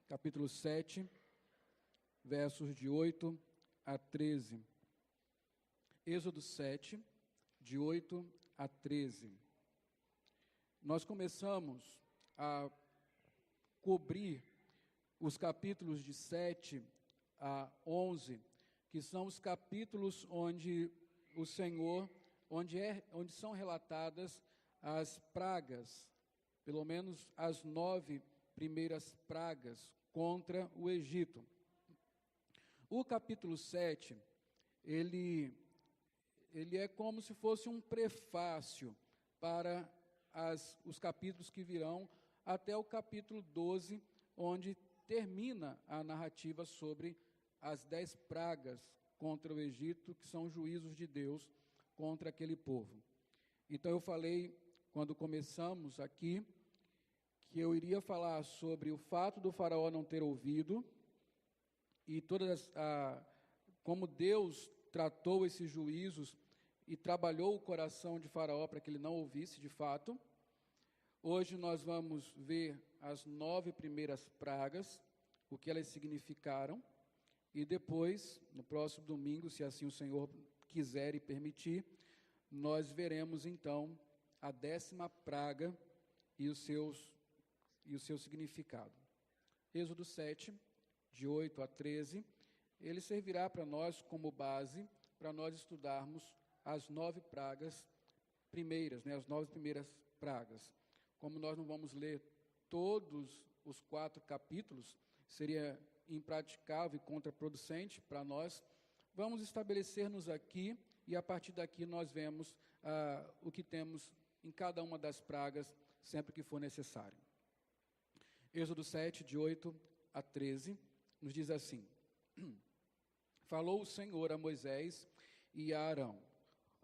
capítulo 7, versos de 8 a 13. Êxodo 7, de 8 a 13. Nós começamos a cobrir os capítulos de 7 a 11, que são os capítulos onde o Senhor, onde são relatadas as pragas, pelo menos as 9 primeiras pragas contra o Egito. O capítulo 7, ele é como se fosse um prefácio para os capítulos que virão até o capítulo 12, onde termina a narrativa sobre as 10 pragas contra o Egito, que são juízos de Deus contra aquele povo. Então eu falei, quando começamos aqui, que eu iria falar sobre o fato do faraó não ter ouvido e como Deus tratou esses juízos e trabalhou o coração de faraó para que ele não ouvisse de fato. Hoje nós vamos ver as 9 primeiras pragas, o que elas significaram, e depois, no próximo domingo, se assim o Senhor quiser e permitir, nós veremos então a 10ª praga e o seu significado. Êxodo 7, de 8 a 13, ele servirá para nós como base, para nós estudarmos as 9 pragas primeiras, as 9 primeiras pragas. Como nós não vamos ler todos os 4 capítulos, seria impraticável e contraproducente para nós, vamos estabelecer-nos aqui e a partir daqui nós vemos o que temos em cada uma das pragas, sempre que for necessário. Êxodo 7, de 8 a 13, nos diz assim: Falou o Senhor a Moisés e a Arão: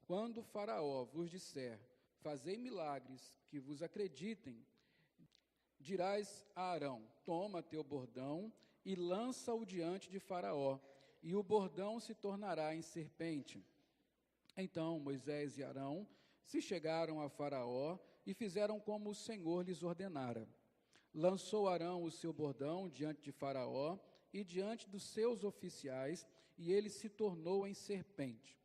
Quando o faraó vos disser, fazei milagres que vos acreditem, dirás a Arão: toma teu bordão e lança-o diante de faraó, e o bordão se tornará em serpente. Então Moisés e Arão se chegaram a faraó e fizeram como o Senhor lhes ordenara. Lançou Arão o seu bordão diante de faraó e diante dos seus oficiais, e ele se tornou em serpente.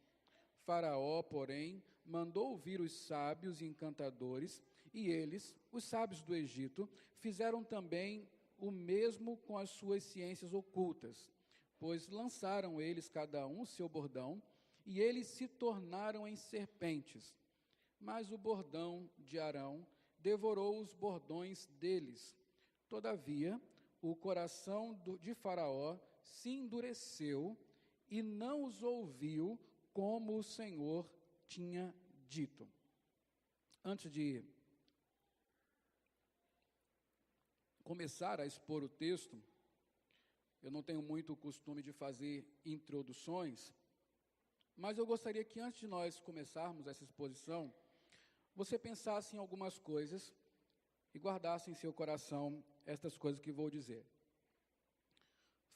Faraó, porém, mandou vir os sábios e encantadores, e eles, os sábios do Egito, fizeram também o mesmo com as suas ciências ocultas, pois lançaram eles cada um o seu bordão, e eles se tornaram em serpentes. Mas o bordão de Arão devorou os bordões deles. Todavia, o coração de Faraó se endureceu e não os ouviu como o Senhor tinha dito. Antes de começar a expor o texto, eu não tenho muito o costume de fazer introduções, mas eu gostaria que antes de nós começarmos essa exposição, você pensasse em algumas coisas e guardasse em seu coração estas coisas que vou dizer.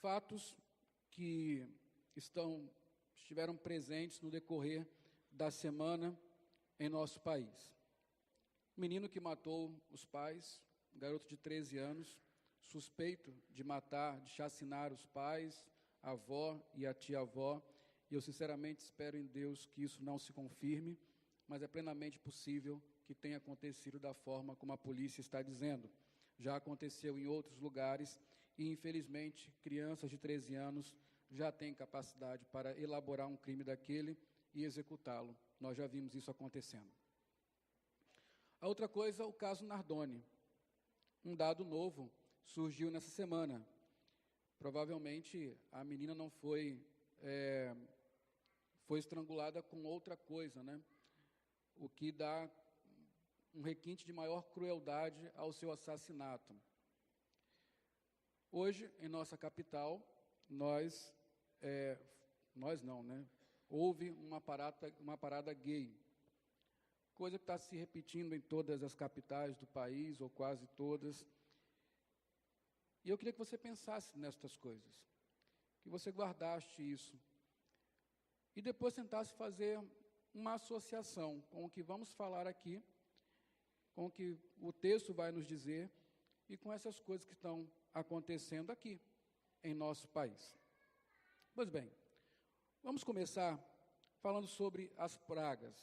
Fatos que estiveram presentes no decorrer da semana em nosso país. Menino que matou os pais, um garoto de 13 anos, suspeito de chacinar os pais, a avó e a tia-avó, e eu sinceramente espero em Deus que isso não se confirme, mas é plenamente possível que tenha acontecido da forma como a polícia está dizendo. Já aconteceu em outros lugares e, infelizmente, crianças de 13 anos já têm capacidade para elaborar um crime daquele e executá-lo. Nós já vimos isso acontecendo. A outra coisa, o caso Nardoni. Um dado novo surgiu nessa semana. Provavelmente a menina não foi estrangulada com outra coisa, o que dá um requinte de maior crueldade ao seu assassinato. Hoje, em nossa capital, houve uma parada gay, coisa que está se repetindo em todas as capitais do país, ou quase todas. E eu queria que você pensasse nestas coisas, que você guardasse isso, e depois tentasse fazer uma associação com o que vamos falar aqui, com o que o texto vai nos dizer, e com essas coisas que estão acontecendo aqui em nosso país. Pois bem, vamos começar falando sobre as pragas.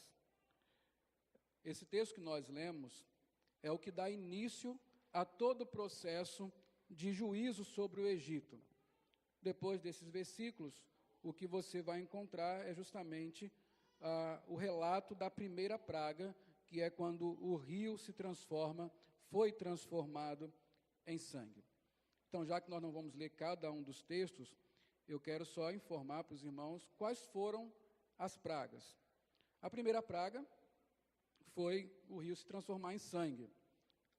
Esse texto que nós lemos é o que dá início a todo o processo de juízo sobre o Egito. Depois desses versículos, o que você vai encontrar é justamente o relato da primeira praga, que é quando o rio foi transformado em sangue. Então, já que nós não vamos ler cada um dos textos, eu quero só informar para os irmãos quais foram as pragas. A primeira praga foi o rio se transformar em sangue,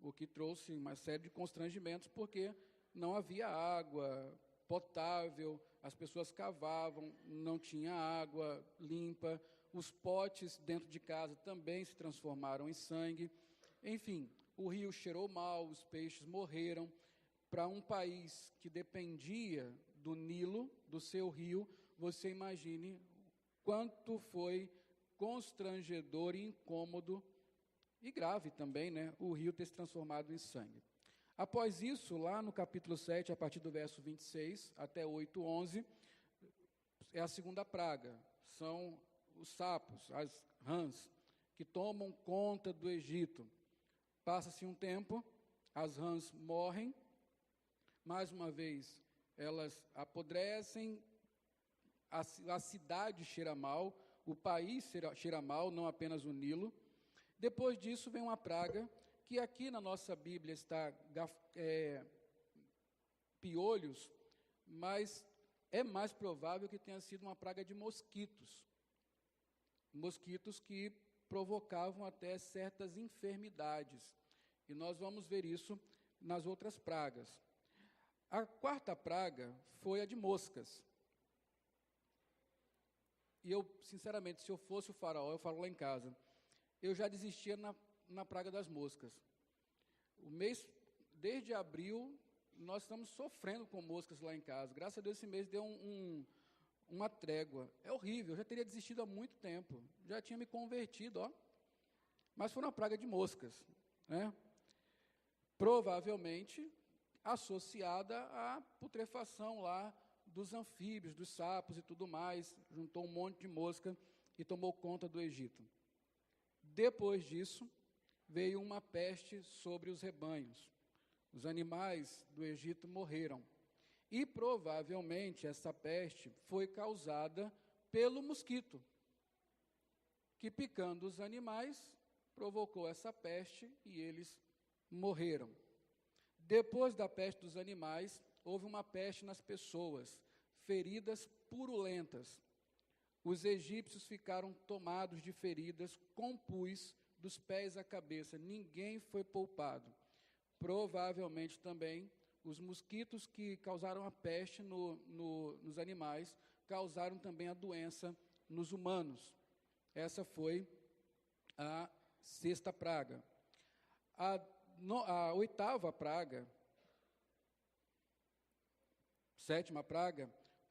o que trouxe uma série de constrangimentos, porque não havia água potável, as pessoas cavavam, não tinha água limpa, os potes dentro de casa também se transformaram em sangue. Enfim, o rio cheirou mal, os peixes morreram. Para um país que dependia do Nilo, do seu rio, você imagine quanto foi constrangedor e incômodo, e grave também, né, o rio ter se transformado em sangue. Após isso, lá no capítulo 7, a partir do verso 26 até 8:11, é a segunda praga, são os sapos, as rãs, que tomam conta do Egito. Passa-se um tempo, as rãs morrem, mais uma vez, elas apodrecem, a cidade cheira mal, o país cheira mal, não apenas o Nilo. Depois disso vem uma praga, que aqui na nossa Bíblia está piolhos, mas é mais provável que tenha sido uma praga de mosquitos. Mosquitos que provocavam até certas enfermidades. E nós vamos ver isso nas outras pragas. A quarta praga foi a de moscas. E eu, sinceramente, se eu fosse o faraó, eu falo lá em casa, eu já desistia na praga das moscas. Desde abril, nós estamos sofrendo com moscas lá em casa. Graças a Deus, esse mês deu uma trégua. É horrível, eu já teria desistido há muito tempo. Já tinha me convertido, Mas foi uma praga de moscas, né? Provavelmente associada à putrefação lá dos anfíbios, dos sapos e tudo mais. Juntou um monte de mosca e tomou conta do Egito. Depois disso, veio uma peste sobre os rebanhos. Os animais do Egito morreram. E provavelmente essa peste foi causada pelo mosquito, que picando os animais, provocou essa peste e eles morreram. Depois da peste dos animais, houve uma peste nas pessoas, feridas purulentas. Os egípcios ficaram tomados de feridas com pus dos pés à cabeça, ninguém foi poupado. Provavelmente também os mosquitos que causaram a peste nos animais, causaram também a doença nos humanos. Essa foi a sexta praga. A oitava praga, sétima praga,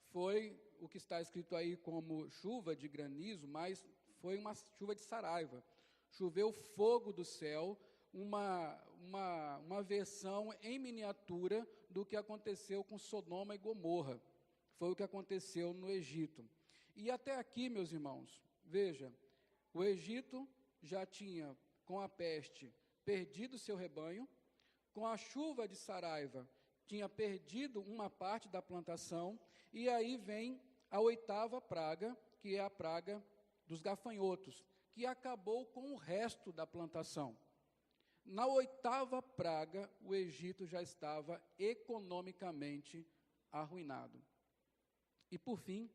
foi o que está escrito aí como chuva de granizo, mas foi uma chuva de saraiva. Choveu fogo do céu, uma versão em miniatura do que aconteceu com Sodoma e Gomorra. Foi o que aconteceu no Egito. E até aqui, meus irmãos, veja, o Egito já tinha, com a peste, perdido seu rebanho, com a chuva de saraiva, tinha perdido uma parte da plantação, e aí vem a oitava praga, que é a praga dos gafanhotos, que acabou com o resto da plantação. Na oitava praga, o Egito já estava economicamente arruinado. E por fim,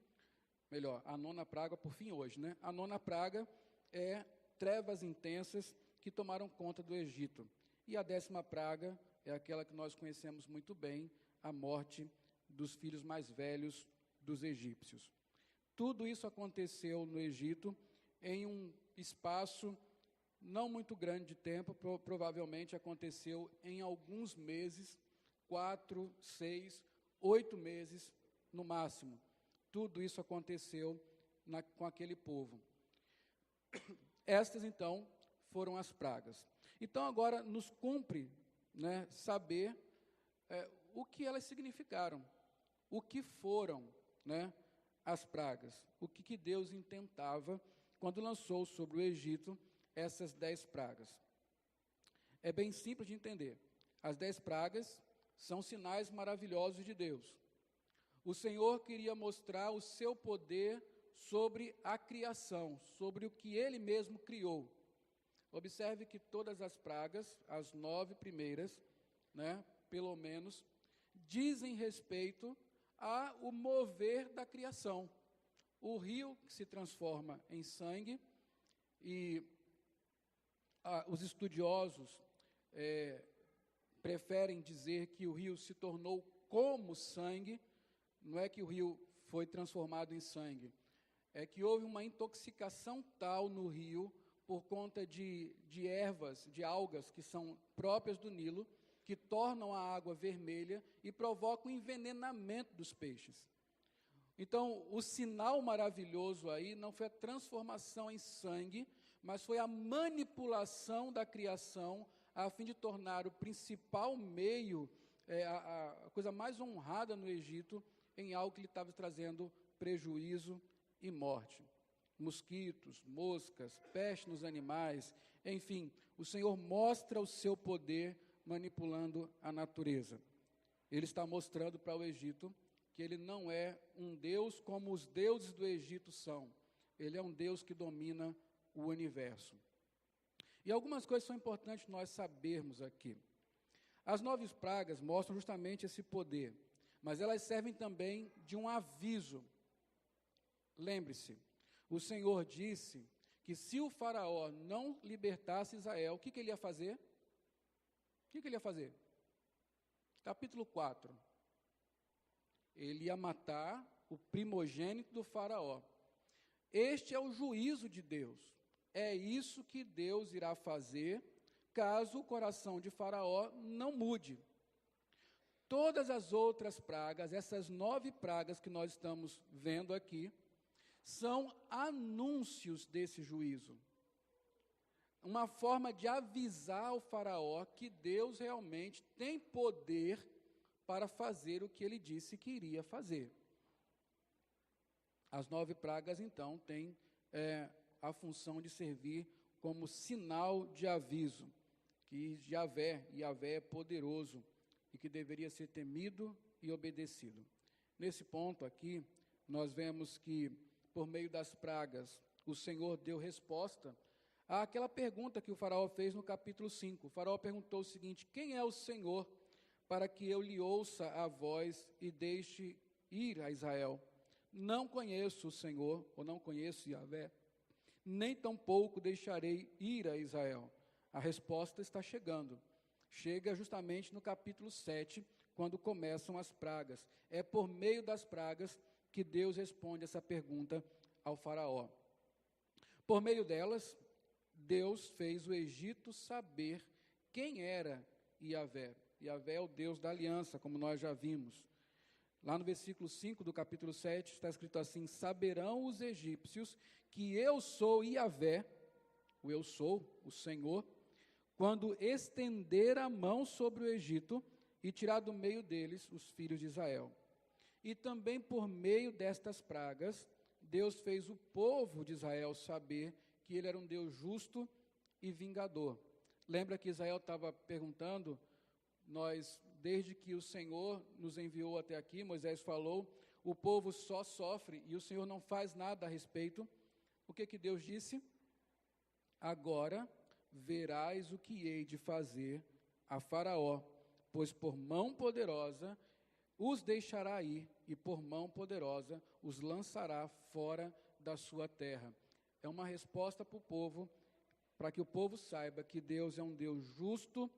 a nona praga, por fim hoje, né? A nona praga é trevas intensas que tomaram conta do Egito. E a décima praga é aquela que nós conhecemos muito bem, a morte dos filhos mais velhos dos egípcios. Tudo isso aconteceu no Egito em um espaço não muito grande de tempo, provavelmente aconteceu em alguns meses, 4, 6, 8 meses no máximo. Tudo isso aconteceu com aquele povo. Estas, então, foram as pragas. Então, agora nos cumpre né, saber o que elas significaram, o que foram, né, as pragas, o que Deus intentava quando lançou sobre o Egito essas 10 pragas. É bem simples de entender. As 10 pragas são sinais maravilhosos de Deus. O Senhor queria mostrar o seu poder sobre a criação, sobre o que Ele mesmo criou. Observe que todas as pragas, as 9 primeiras, né, pelo menos, dizem respeito ao mover da criação. O rio que se transforma em sangue, e os estudiosos preferem dizer que o rio se tornou como sangue. Não é que o rio foi transformado em sangue, é que houve uma intoxicação tal no rio, por conta de ervas, de algas que são próprias do Nilo, que tornam a água vermelha e provocam o envenenamento dos peixes. Então, o sinal maravilhoso aí não foi a transformação em sangue, mas foi a manipulação da criação, a fim de tornar o principal meio, a coisa mais honrada no Egito, em algo que lhe estava trazendo prejuízo e morte. Mosquitos, moscas, peste nos animais, enfim, o Senhor mostra o seu poder manipulando a natureza. Ele está mostrando para o Egito que ele não é um Deus como os deuses do Egito são. Ele é um Deus que domina o universo. E algumas coisas são importantes nós sabermos aqui. As 9 pragas mostram justamente esse poder, mas elas servem também de um aviso. Lembre-se, o Senhor disse que se o faraó não libertasse Israel, o que ele ia fazer? O que ele ia fazer? Capítulo 4. Ele ia matar o primogênito do faraó. Este é o juízo de Deus. É isso que Deus irá fazer, caso o coração de faraó não mude. Todas as outras pragas, essas 9 pragas que nós estamos vendo aqui, são anúncios desse juízo. Uma forma de avisar o faraó que Deus realmente tem poder para fazer o que ele disse que iria fazer. As 9 pragas, então, têm a função de servir como sinal de aviso, que Yahvé é poderoso e que deveria ser temido e obedecido. Nesse ponto aqui, nós vemos que, por meio das pragas, o Senhor deu resposta àquela pergunta que o faraó fez no capítulo 5. O faraó perguntou o seguinte: quem é o Senhor para que eu lhe ouça a voz e deixe ir a Israel? Não conheço o Senhor, ou não conheço Yahvé, nem tampouco deixarei ir a Israel. A resposta está chegando. Chega justamente no capítulo 7, quando começam as pragas. É por meio das pragas que Deus responde essa pergunta ao faraó. Por meio delas, Deus fez o Egito saber quem era Yahvé. Yahvé é o Deus da aliança, como nós já vimos. Lá no versículo 5 do capítulo 7, está escrito assim: saberão os egípcios que eu sou Yahvé, o eu sou, o Senhor, quando estender a mão sobre o Egito e tirar do meio deles os filhos de Israel. E também por meio destas pragas, Deus fez o povo de Israel saber que ele era um Deus justo e vingador. Lembra que Israel estava perguntando, desde que o Senhor nos enviou até aqui, Moisés falou, o povo só sofre e o Senhor não faz nada a respeito. O que Deus disse? Agora verás o que hei de fazer a Faraó, pois por mão poderosa os deixará ir, e por mão poderosa os lançará fora da sua terra. É uma resposta para o povo, para que o povo saiba que Deus é um Deus justo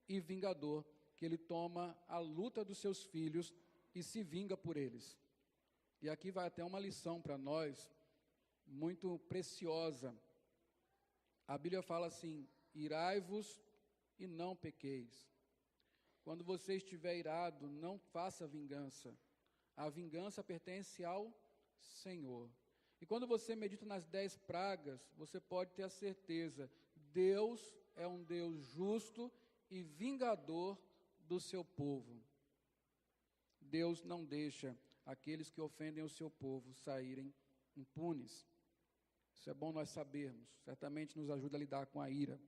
e vingador, que Ele toma a luta dos seus filhos e se vinga por eles. E aqui vai até uma lição para nós, muito preciosa. A Bíblia fala assim: irai-vos e não pequeis. Quando você estiver irado, não faça vingança. A vingança pertence ao Senhor. E quando você medita nas 10 pragas, você pode ter a certeza, Deus é um Deus justo e vingador do seu povo. Deus não deixa aqueles que ofendem o seu povo saírem impunes. Isso é bom nós sabermos, certamente nos ajuda a lidar com a ira.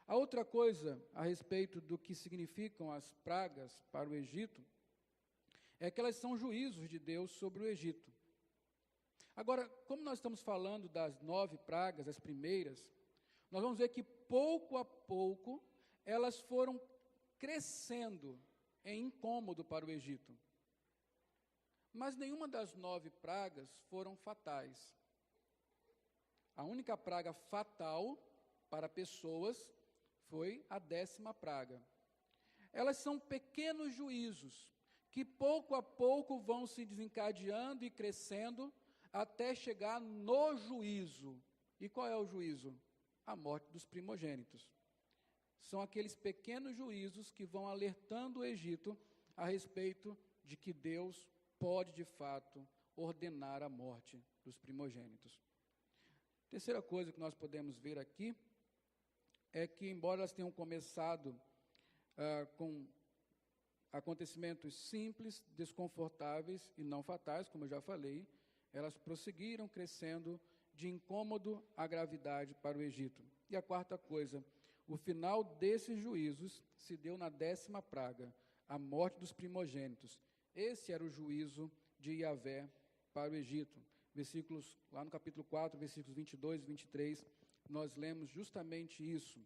A outra coisa a respeito do que significam as pragas para o Egito é que elas são juízos de Deus sobre o Egito. Agora, como nós estamos falando das 9 pragas, as primeiras, nós vamos ver que pouco a pouco elas foram crescendo em incômodo para o Egito. Mas nenhuma das 9 pragas foram fatais. A única praga fatal para pessoas foi a 10ª praga. Elas são pequenos juízos que pouco a pouco vão se desencadeando e crescendo até chegar no juízo. E qual é o juízo? A morte dos primogênitos. São aqueles pequenos juízos que vão alertando o Egito a respeito de que Deus pode, de fato, ordenar a morte dos primogênitos. Terceira coisa que nós podemos ver aqui é que, embora elas tenham começado com acontecimentos simples, desconfortáveis e não fatais, como eu já falei, elas prosseguiram crescendo de incômodo à gravidade para o Egito. E a quarta coisa, o final desses juízos se deu na 10ª praga, a morte dos primogênitos. Esse era o juízo de Yahvé para o Egito. Versículos, lá no capítulo 4, versículos 22 e 23, nós lemos justamente isso.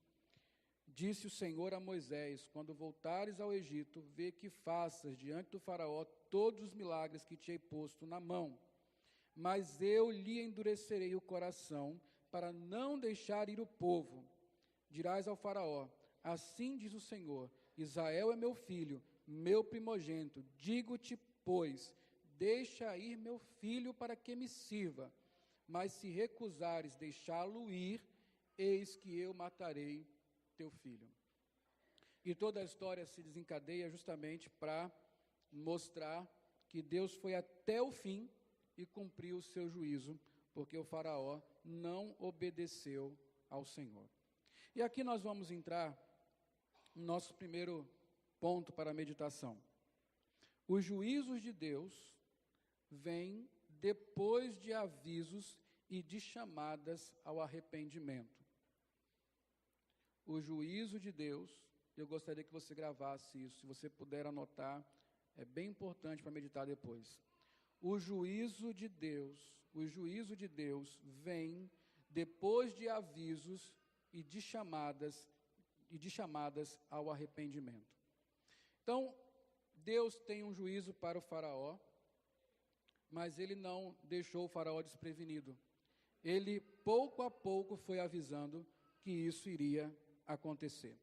Disse o Senhor a Moisés: quando voltares ao Egito, vê que faças diante do faraó todos os milagres que te hei posto na mão. Mas eu lhe endurecerei o coração, para não deixar ir o povo. Dirás ao faraó: assim diz o Senhor, Israel é meu filho, meu primogênito. Digo-te, pois, deixa ir meu filho para que me sirva. Mas se recusares deixá-lo ir, eis que eu matarei teu filho. E toda a história se desencadeia justamente para mostrar que Deus foi até o fim e cumpriu o seu juízo, porque o faraó não obedeceu ao Senhor. E aqui nós vamos entrar no nosso primeiro ponto para a meditação. Os juízos de Deus vêm depois de avisos e de chamadas ao arrependimento. O juízo de Deus, eu gostaria que você gravasse isso, se você puder anotar, é bem importante para meditar depois. O juízo de Deus vem depois de avisos e de chamadas ao arrependimento. Então, Deus tem um juízo para o faraó, mas ele não deixou o faraó desprevenido. Ele, pouco a pouco, foi avisando que isso iria acontecer.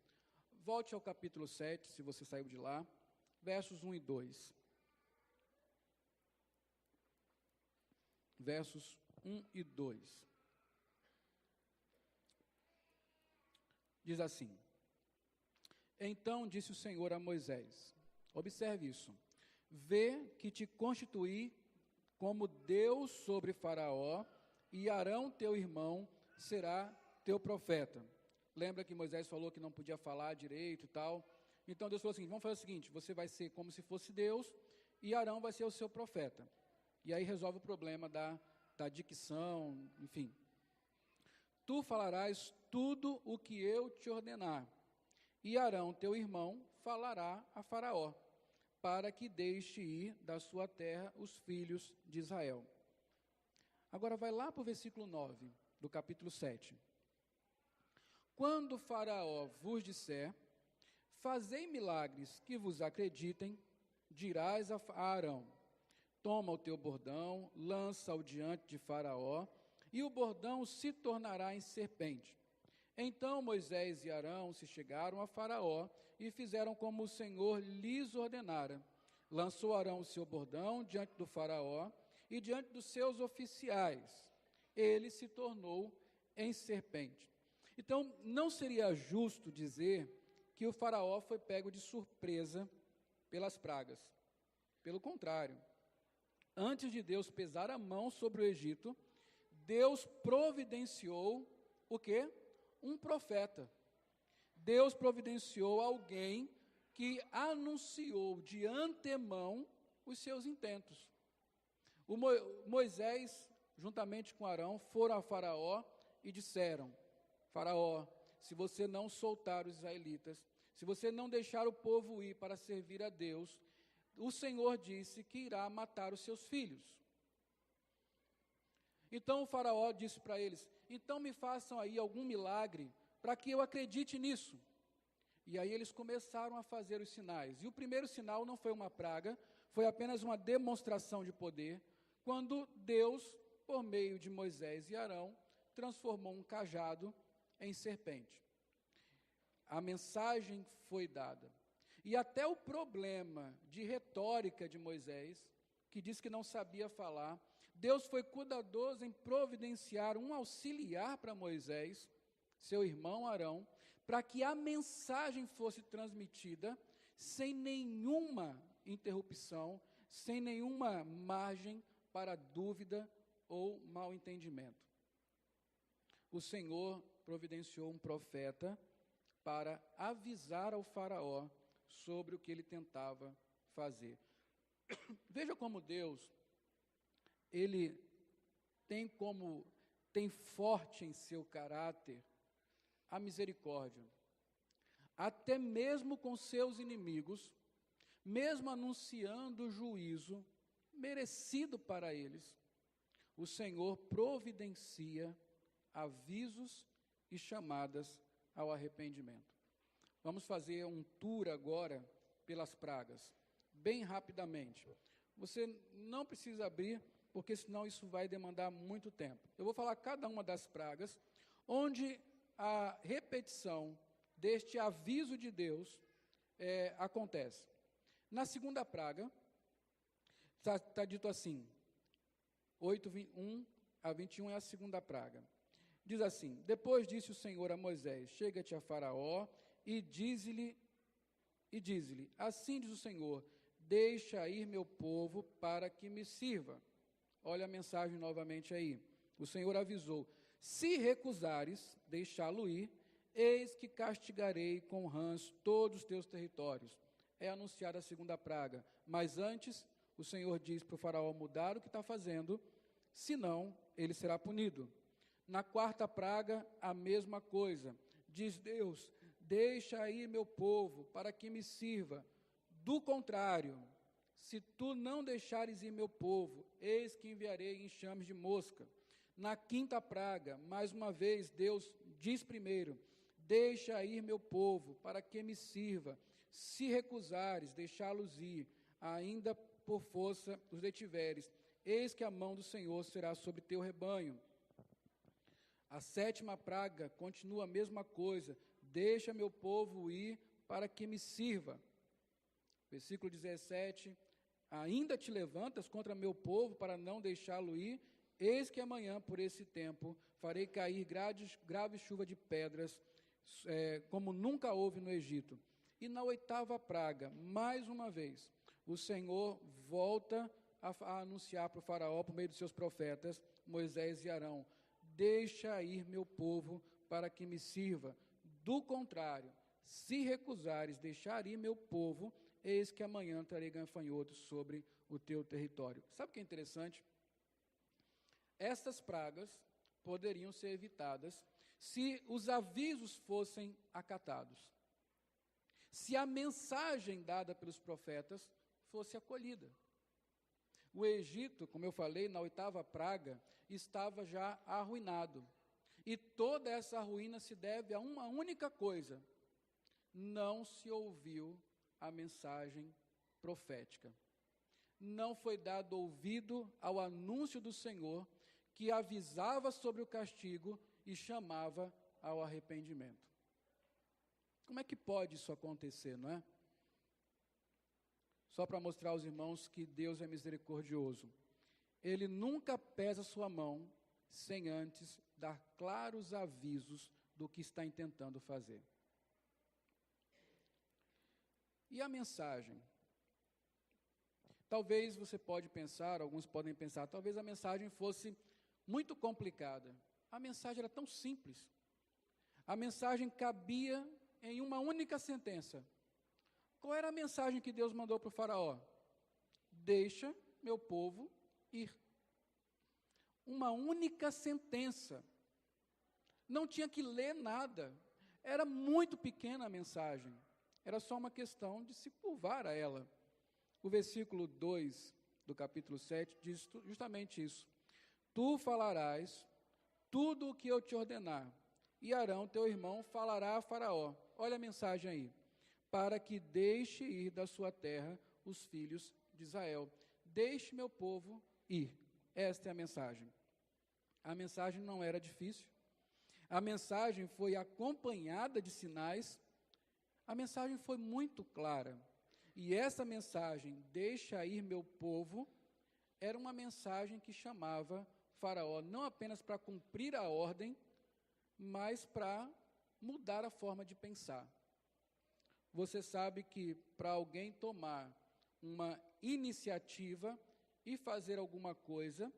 Volte ao capítulo 7, se você saiu de lá, versos 1 e 2. Versos 1 e 2. Diz assim: então disse o Senhor a Moisés, observe isso, vê que te constituí como Deus sobre Faraó, e Arão teu irmão será teu profeta. Lembra que Moisés falou que não podia falar direito e tal? Então Deus falou assim, vamos fazer o seguinte, você vai ser como se fosse Deus, e Arão vai ser o seu profeta. E aí resolve o problema da dicção, enfim. Tu falarás tudo o que eu te ordenar, e Arão, teu irmão, falará a Faraó, para que deixe ir da sua terra os filhos de Israel. Agora vai lá para o versículo 9, do capítulo 7. Quando Faraó vos disser, fazei milagres que vos acreditem, dirás a Arão, toma o teu bordão, lança-o diante de Faraó, e o bordão se tornará em serpente. Então Moisés e Arão se chegaram a Faraó e fizeram como o Senhor lhes ordenara. Lançou Arão o seu bordão diante do Faraó e diante dos seus oficiais. Ele se tornou em serpente. Então, não seria justo dizer que o Faraó foi pego de surpresa pelas pragas. Pelo contrário, antes de Deus pesar a mão sobre o Egito, Deus providenciou o quê? Um profeta. Deus providenciou alguém que anunciou de antemão os seus intentos. Moisés, juntamente com Arão, foram a Faraó e disseram: Faraó, se você não soltar os israelitas, se você não deixar o povo ir para servir a Deus, o Senhor disse que irá matar os seus filhos. Então o Faraó disse para eles: então me façam aí algum milagre para que eu acredite nisso. E aí eles começaram a fazer os sinais. E o primeiro sinal não foi uma praga, foi apenas uma demonstração de poder, quando Deus, por meio de Moisés e Arão, transformou um cajado em serpente. A mensagem foi dada. E até o problema de retórica de Moisés, que diz que não sabia falar, Deus foi cuidadoso em providenciar um auxiliar para Moisés, seu irmão Arão, para que a mensagem fosse transmitida sem nenhuma interrupção, sem nenhuma margem para dúvida ou mal entendimento. O Senhor providenciou um profeta para avisar ao Faraó sobre o que ele tentava fazer. Veja como Deus, ele tem forte em seu caráter a misericórdia. Até mesmo com seus inimigos, mesmo anunciando o juízo merecido para eles, o Senhor providencia avisos e chamadas ao arrependimento. Vamos fazer um tour agora pelas pragas, bem rapidamente. Você não precisa abrir, porque senão isso vai demandar muito tempo. Eu vou falar cada uma das pragas, onde a repetição deste aviso de Deus acontece. Na segunda praga, está dito assim, 8:1 a 21 é a segunda praga. Diz assim: depois disse o Senhor a Moisés: chega-te a Faraó e dize-lhe, assim diz o Senhor, deixa ir meu povo para que me sirva. Olha a mensagem novamente aí. O Senhor avisou: se recusares deixá-lo ir, eis que castigarei com rãs todos os teus territórios. É anunciada a segunda praga. Mas antes, o Senhor diz para o Faraó mudar o que está fazendo, senão ele será punido. Na quarta praga, a mesma coisa. Diz Deus: deixa aí meu povo para que me sirva. Do contrário, se tu não deixares ir meu povo, eis que enviarei enxames de mosca. Na quinta praga, mais uma vez, Deus diz primeiro: deixa ir meu povo para que me sirva. Se recusares deixá-los ir, ainda por força os detiveres, eis que a mão do Senhor será sobre teu rebanho. A sétima praga continua a mesma coisa: deixa meu povo ir para que me sirva. Versículo 17: ainda te levantas contra meu povo para não deixá-lo ir, eis que amanhã, por esse tempo, farei cair grave chuva de pedras, como nunca houve no Egito. E na oitava praga, mais uma vez, o Senhor volta a anunciar para o Faraó, por meio dos seus profetas, Moisés e Arão: deixa ir meu povo para que me sirva. Do contrário, se recusares deixar ir meu povo, eis que amanhã trarei gafanhotos sobre o teu território. Sabe o que é interessante? Estas pragas poderiam ser evitadas se os avisos fossem acatados, se a mensagem dada pelos profetas fosse acolhida. O Egito, como eu falei, na oitava praga, estava já arruinado. E toda essa ruína se deve a uma única coisa: não se ouviu a mensagem profética. Não foi dado ouvido ao anúncio do Senhor, que avisava sobre o castigo e chamava ao arrependimento. Como é que pode isso acontecer, não é? Só para mostrar aos irmãos que Deus é misericordioso. Ele nunca pesa sua mão sem antes dar claros avisos do que está intentando fazer. E a mensagem? Talvez você pode pensar, alguns podem pensar, talvez a mensagem fosse muito complicada. A mensagem era tão simples. A mensagem cabia em uma única sentença. Qual era a mensagem que Deus mandou para o faraó? Deixa meu povo ir. Uma única sentença. Não tinha que ler nada. Era muito pequena a mensagem. Era só uma questão de se curvar a ela. O versículo 2 do capítulo 7 diz justamente isso. Tu falarás tudo o que eu te ordenar, e Arão, teu irmão, falará a Faraó. Olha a mensagem aí. Para que deixe ir da sua terra os filhos de Israel. Deixe meu povo ir. Esta é a mensagem. A mensagem não era difícil. A mensagem foi acompanhada de sinais. A mensagem foi muito clara. E essa mensagem, deixa ir meu povo, era uma mensagem que chamava Faraó não apenas para cumprir a ordem, mas para mudar a forma de pensar. Você sabe que para alguém tomar uma iniciativa e fazer alguma coisa,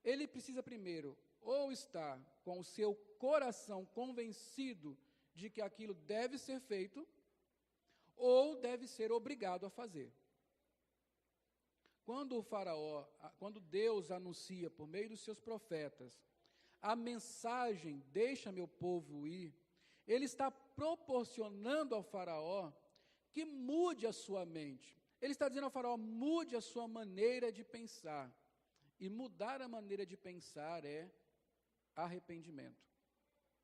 ele precisa primeiro ou estar com o seu coração convencido de que aquilo deve ser feito, ou deve ser obrigado a fazer. Quando Deus anuncia por meio dos seus profetas a mensagem, deixa meu povo ir, ele está proporcionando ao faraó que mude a sua mente. Ele está dizendo ao faraó, mude a sua maneira de pensar. E mudar a maneira de pensar é arrependimento.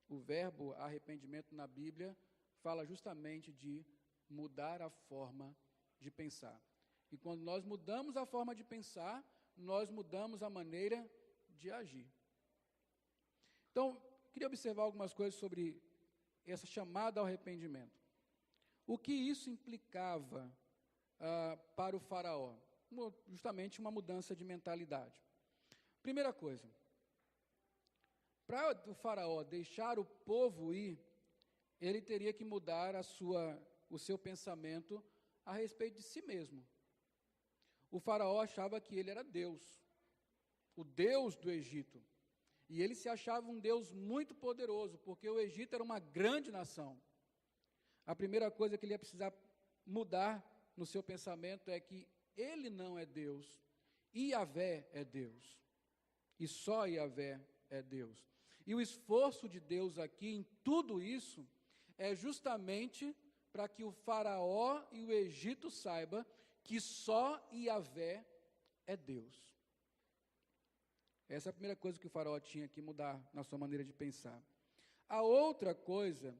O verbo arrependimento na Bíblia fala justamente de mudar a forma de pensar. E quando nós mudamos a forma de pensar, nós mudamos a maneira de agir. Então, queria observar algumas coisas sobre essa chamada ao arrependimento. O que isso implicava para o faraó? Justamente uma mudança de mentalidade. Primeira coisa, para o faraó deixar o povo ir, ele teria que mudar o seu pensamento a respeito de si mesmo. O faraó achava que ele era Deus, o Deus do Egito. E ele se achava um Deus muito poderoso, porque o Egito era uma grande nação. A primeira coisa que ele ia precisar mudar no seu pensamento é que ele não é Deus, Yahvé é Deus. E só Yahvé é Deus. E o esforço de Deus aqui em tudo isso é justamente para que o faraó e o Egito saibam que só Yahvé é Deus. Essa é a primeira coisa que o faraó tinha que mudar na sua maneira de pensar. A outra coisa,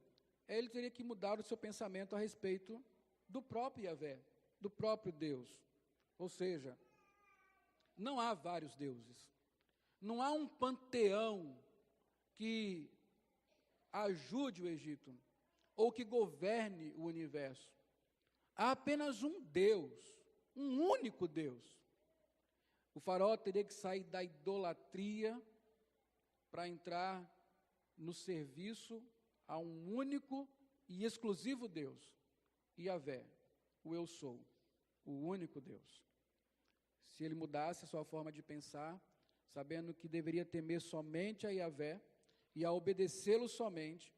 ele teria que mudar o seu pensamento a respeito do próprio Yahvé, do próprio Deus. Ou seja, não há vários deuses. Não há um panteão que ajude o Egito, ou que governe o universo. Há apenas um Deus, um único Deus. O faraó teria que sair da idolatria para entrar no serviço a um único e exclusivo Deus, Yahvé, o Eu Sou, o único Deus. Se ele mudasse a sua forma de pensar, sabendo que deveria temer somente a Yahvé e a obedecê-lo somente,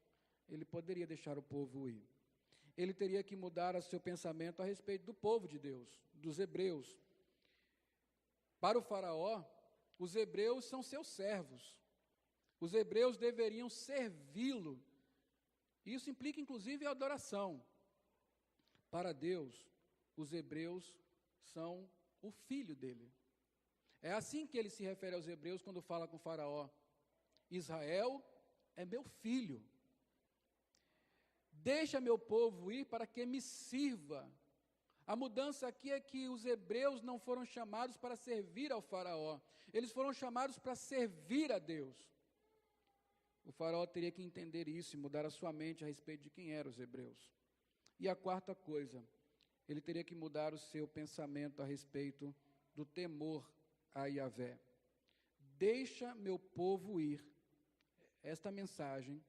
ele poderia deixar o povo ir. Ele teria que mudar o seu pensamento a respeito do povo de Deus, dos hebreus. Para o faraó, os hebreus são seus servos. Os hebreus deveriam servi-lo. Isso implica, inclusive, a adoração. Para Deus, os hebreus são o filho dele. É assim que ele se refere aos hebreus quando fala com o faraó. Israel é meu filho. Deixa meu povo ir para que me sirva. A mudança aqui é que os hebreus não foram chamados para servir ao faraó. Eles foram chamados para servir a Deus. O faraó teria que entender isso e mudar a sua mente a respeito de quem eram os hebreus. E a quarta coisa, ele teria que mudar o seu pensamento a respeito do temor a Yahvé. Deixa meu povo ir. Esta mensagem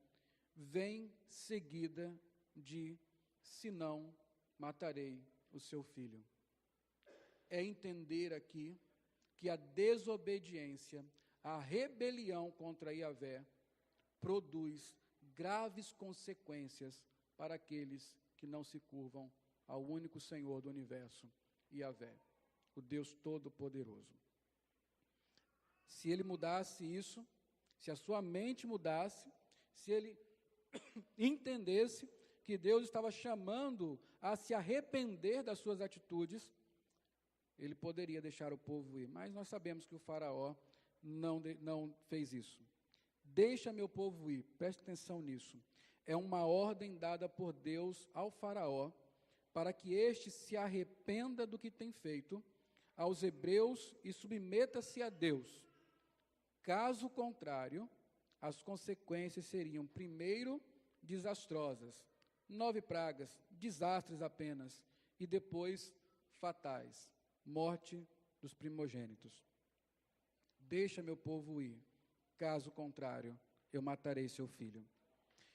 vem seguida de senão matarei o seu filho. É entender aqui que a desobediência, a rebelião contra Yahvé produz graves consequências para aqueles que não se curvam ao único Senhor do universo, Yahvé, o Deus Todo-Poderoso. Se ele mudasse isso, se a sua mente mudasse, se ele entendesse que Deus estava chamando a se arrepender das suas atitudes, ele poderia deixar o povo ir. Mas nós sabemos que o faraó não fez isso. Deixa meu povo ir, preste atenção nisso. É uma ordem dada por Deus ao faraó, para que este se arrependa do que tem feito aos hebreus e submeta-se a Deus. Caso contrário, as consequências seriam, primeiro, desastrosas, 9 pragas, desastres apenas, e depois fatais, morte dos primogênitos. Deixa meu povo ir, caso contrário, eu matarei seu filho.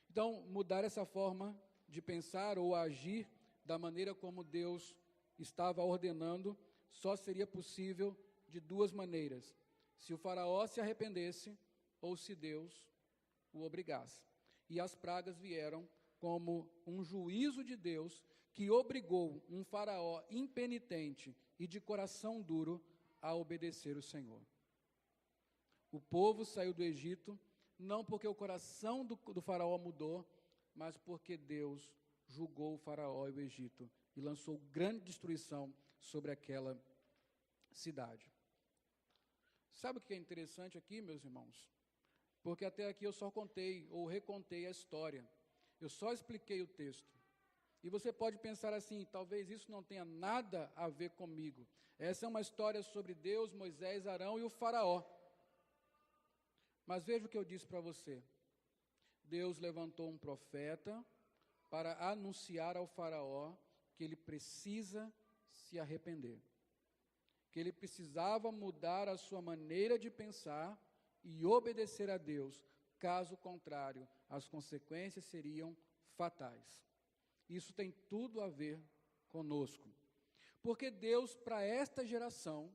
Então, mudar essa forma de pensar ou agir da maneira como Deus estava ordenando, só seria possível de 2 maneiras: se o faraó se arrependesse ou se Deus o obrigasse. E as pragas vieram como um juízo de Deus que obrigou um faraó impenitente e de coração duro a obedecer o Senhor. O povo saiu do Egito, não porque o coração do faraó mudou, mas porque Deus julgou o faraó e o Egito e lançou grande destruição sobre aquela cidade. Sabe o que é interessante aqui, meus irmãos? Porque até aqui eu só contei ou recontei a história. Eu só expliquei o texto. E você pode pensar assim, talvez isso não tenha nada a ver comigo. Essa é uma história sobre Deus, Moisés, Arão e o faraó. Mas veja o que eu disse para você. Deus levantou um profeta para anunciar ao faraó que ele precisa se arrepender. Que ele precisava mudar a sua maneira de pensar e obedecer a Deus. Caso contrário, as consequências seriam fatais. Isso tem tudo a ver conosco. Porque Deus, para esta geração,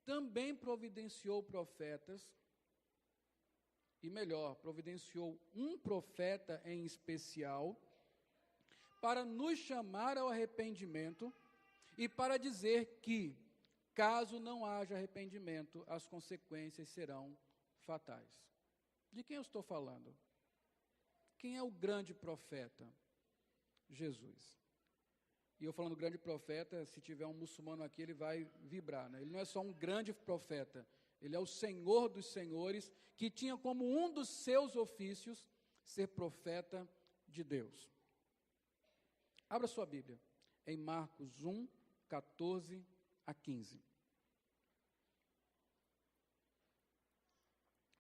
também providenciou profetas, e melhor, providenciou um profeta em especial, para nos chamar ao arrependimento e para dizer que, caso não haja arrependimento, as consequências serão fatais. De quem eu estou falando? Quem é o grande profeta? Jesus. E eu falando grande profeta, se tiver um muçulmano aqui, ele vai vibrar, né? Ele não é só um grande profeta, ele é o Senhor dos senhores, que tinha como um dos seus ofícios ser profeta de Deus. Abra sua Bíblia em Marcos 1, 14 a 15.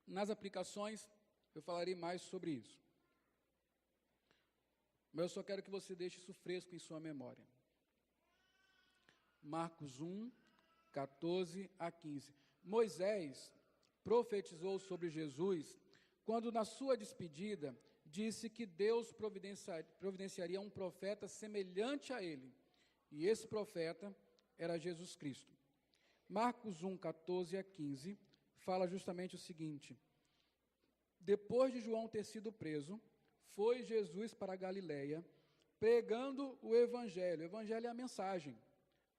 Nas aplicações, eu falarei mais sobre isso. Mas eu só quero que você deixe isso fresco em sua memória. Marcos 1, 14 a 15. Moisés profetizou sobre Jesus quando, na sua despedida, disse que Deus providenciaria um profeta semelhante a ele. E esse profeta era Jesus Cristo. Marcos 1, 14 a 15, fala justamente o seguinte: depois de João ter sido preso, foi Jesus para a Galileia, pregando o Evangelho. O Evangelho é a mensagem,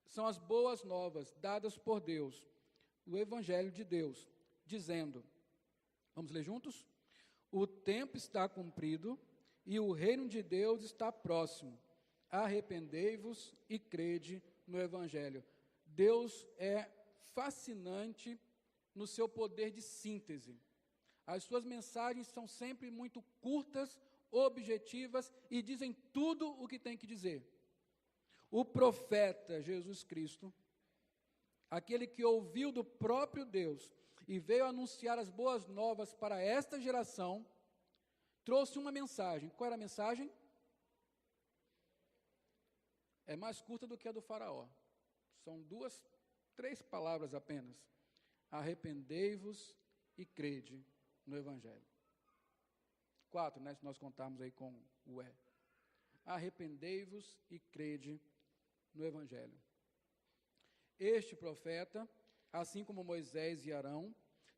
são as boas novas dadas por Deus, o Evangelho de Deus, dizendo, vamos ler juntos? O tempo está cumprido e o reino de Deus está próximo. Arrependei-vos e crede no Evangelho. Deus é fascinante no seu poder de síntese. As suas mensagens são sempre muito curtas, objetivas e dizem tudo o que tem que dizer. O profeta Jesus Cristo, aquele que ouviu do próprio Deus e veio anunciar as boas novas para esta geração, trouxe uma mensagem. Qual era a mensagem? É mais curta do que a do faraó. São 2, 3 palavras apenas. Arrependei-vos e crede no Evangelho. 4, né, se nós contarmos aí com o E. Arrependei-vos e crede no Evangelho. Este profeta, assim como Moisés e Arão,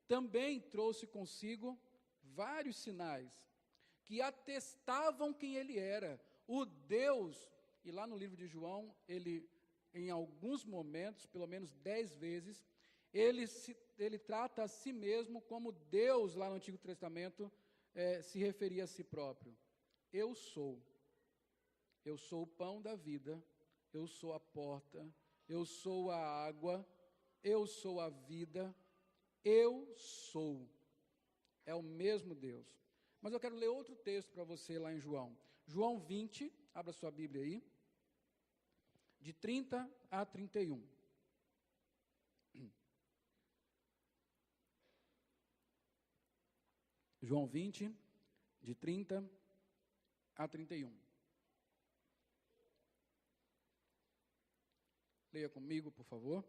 também trouxe consigo vários sinais que atestavam quem ele era, o Deus, e lá no livro de João, ele, em alguns momentos, pelo menos 10 vezes, ele trata a si mesmo como Deus, lá no Antigo Testamento, se referia a si próprio. Eu sou o pão da vida, eu sou a porta, eu sou a água, eu sou a vida, eu sou. É o mesmo Deus. Mas eu quero ler outro texto para você lá em João. João 20, abra sua Bíblia aí, de 30 a 31. João 20, de 30 a 31. Leia comigo, por favor.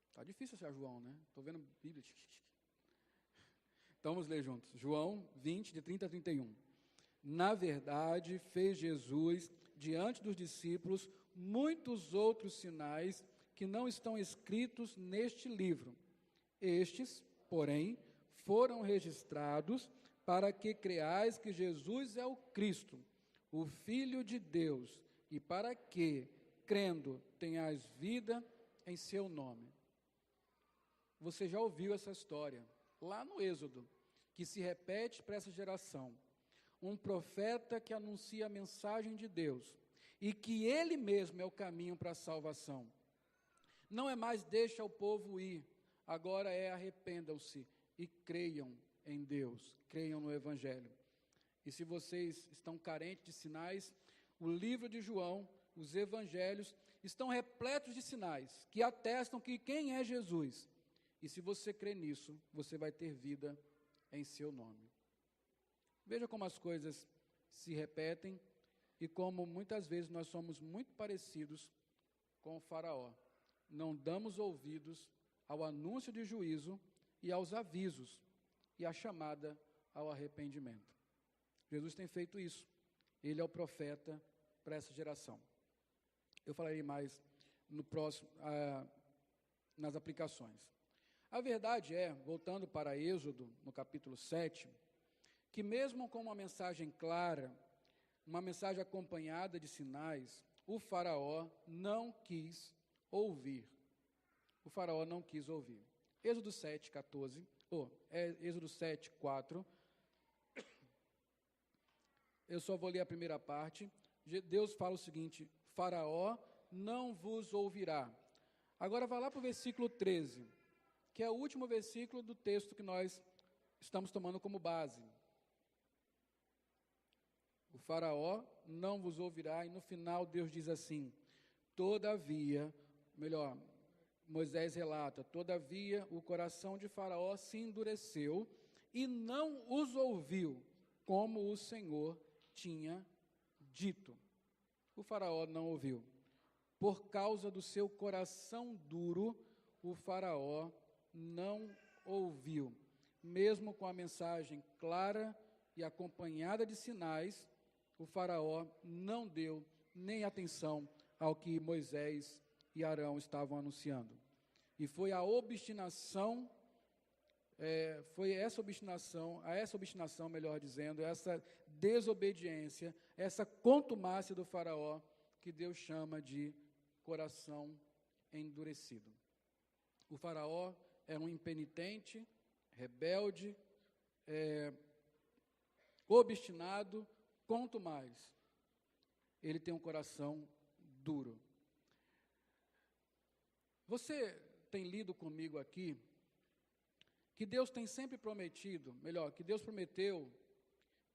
Está difícil achar João, né? Estou vendo Bíblia. Então vamos ler juntos. João 20, de 30 a 31. Na verdade, fez Jesus, diante dos discípulos, muitos outros sinais que não estão escritos neste livro. Estes, porém, foram registrados para que creais que Jesus é o Cristo, o Filho de Deus, e para que, crendo, tenhais vida em seu nome. Você já ouviu essa história, lá no Êxodo, que se repete para essa geração. Um profeta que anuncia a mensagem de Deus, e que ele mesmo é o caminho para a salvação. Não é mais deixa o povo ir, agora é arrependam-se e creiam em Deus, creiam no Evangelho. E se vocês estão carentes de sinais, o livro de João, os Evangelhos, estão repletos de sinais que atestam que quem é Jesus. E se você crê nisso, você vai ter vida em seu nome. Veja como as coisas se repetem e como muitas vezes nós somos muito parecidos com o faraó. Não damos ouvidos ao anúncio de juízo e aos avisos e à chamada ao arrependimento. Jesus tem feito isso. Ele é o profeta para essa geração. Eu falarei mais no próximo, nas aplicações. A verdade é, voltando para Êxodo, no capítulo 7, que mesmo com uma mensagem clara, uma mensagem acompanhada de sinais, o faraó não quis ouvir. O faraó não quis ouvir. Êxodo 7, 14, Êxodo 7, 4. Eu só vou ler a primeira parte. Deus fala o seguinte: faraó não vos ouvirá. Agora vai lá para o versículo 13, que é o último versículo do texto que nós estamos tomando como base. O faraó não vos ouvirá, e no final Deus diz assim: todavia, Moisés relata, todavia o coração de faraó se endureceu e não os ouviu, como o Senhor tinha dito. O faraó não ouviu. Por causa do seu coração duro, o faraó não ouviu. Mesmo com a mensagem clara e acompanhada de sinais, o faraó não deu nem atenção ao que Moisés e Arão estavam anunciando. E foi a obstinação, essa obstinação, melhor dizendo, essa desobediência, essa contumácia do faraó, que Deus chama de coração endurecido. O faraó é um impenitente, rebelde, obstinado, quanto mais ele tem um coração duro. Você tem lido comigo aqui que Deus tem sempre prometido, que Deus prometeu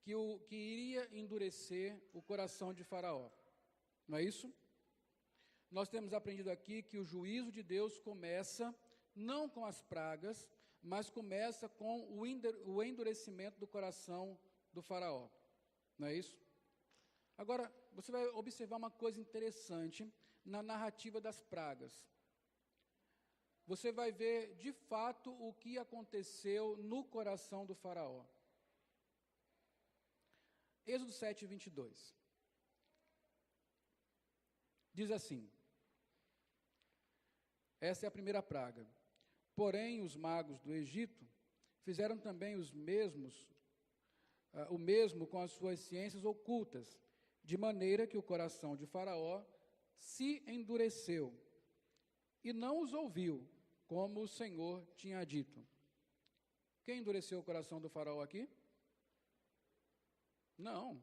que iria endurecer o coração de Faraó. Não é isso? Nós temos aprendido aqui que o juízo de Deus começa não com as pragas, mas começa com o endurecimento do coração do Faraó. Não é isso? Agora, você vai observar uma coisa interessante na narrativa das pragas. Você vai ver, de fato, o que aconteceu no coração do faraó. Êxodo 7, 22. Diz assim, essa é a primeira praga. Porém, os magos do Egito Fizeram também o mesmo com as suas ciências ocultas, de maneira que o coração de Faraó se endureceu e não os ouviu, como o Senhor tinha dito. Quem endureceu o coração do Faraó aqui? Não.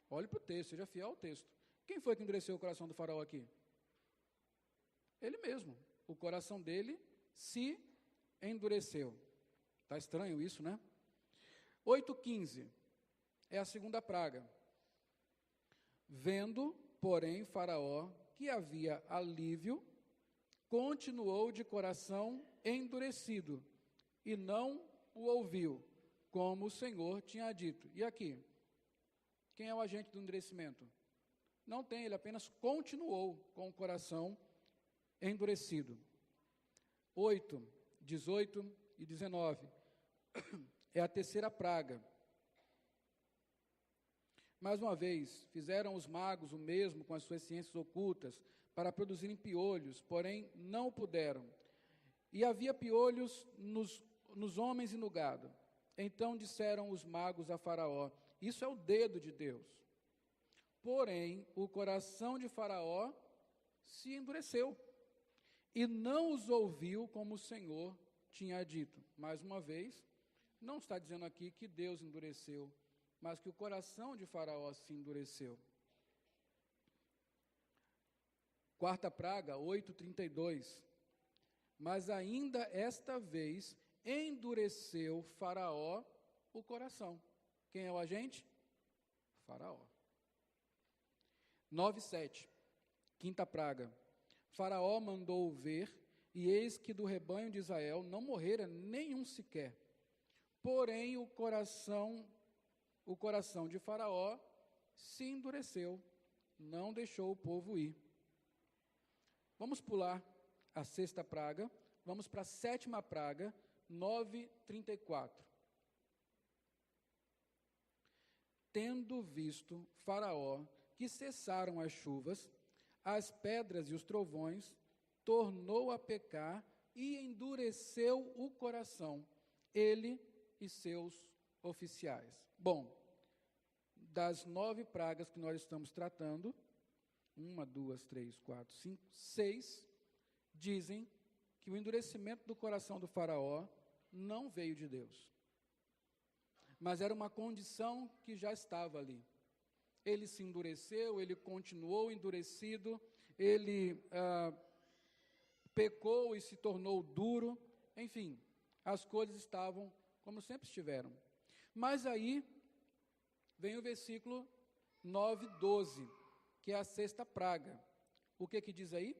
Olhe para o texto, seja fiel ao texto. Quem foi que endureceu o coração do Faraó aqui? Ele mesmo. O coração dele se endureceu. Está estranho isso, né? 8:15 é a segunda praga. Vendo, porém, Faraó que havia alívio, continuou de coração endurecido e não o ouviu, como o Senhor tinha dito. E aqui? Quem é o agente do endurecimento? Não tem, ele apenas continuou com o coração endurecido. 8, 18 e 19 é a terceira praga. Mais uma vez, fizeram os magos o mesmo com as suas ciências ocultas para produzirem piolhos, porém não o puderam. E havia piolhos nos homens e no gado. Então disseram os magos a Faraó: isso é o dedo de Deus. Porém, o coração de Faraó se endureceu e não os ouviu como o Senhor tinha dito. Mais uma vez, não está dizendo aqui que Deus endureceu, mas que o coração de Faraó se endureceu. Quarta praga, 8:32. Mas ainda esta vez endureceu Faraó o coração. Quem é o agente? Faraó. 9:7. Quinta praga. Faraó mandou ver, e eis que do rebanho de Israel não morrera nenhum sequer. Porém, o coração de Faraó se endureceu, não deixou o povo ir. Vamos pular a sexta praga, vamos para a sétima praga, 9:34. Tendo visto Faraó que cessaram as chuvas, as pedras e os trovões, tornou a pecar e endureceu o coração, ele e seus oficiais. Bom, das 9 pragas que nós estamos tratando, 1, 2, 3, 4, 5, 6, dizem que o endurecimento do coração do Faraó não veio de Deus, mas era uma condição que já estava ali. Ele se endureceu, ele continuou endurecido, ele pecou e se tornou duro, enfim, as coisas estavam como sempre estiveram. Mas aí vem o versículo 9:12, que é a sexta praga. O que diz aí?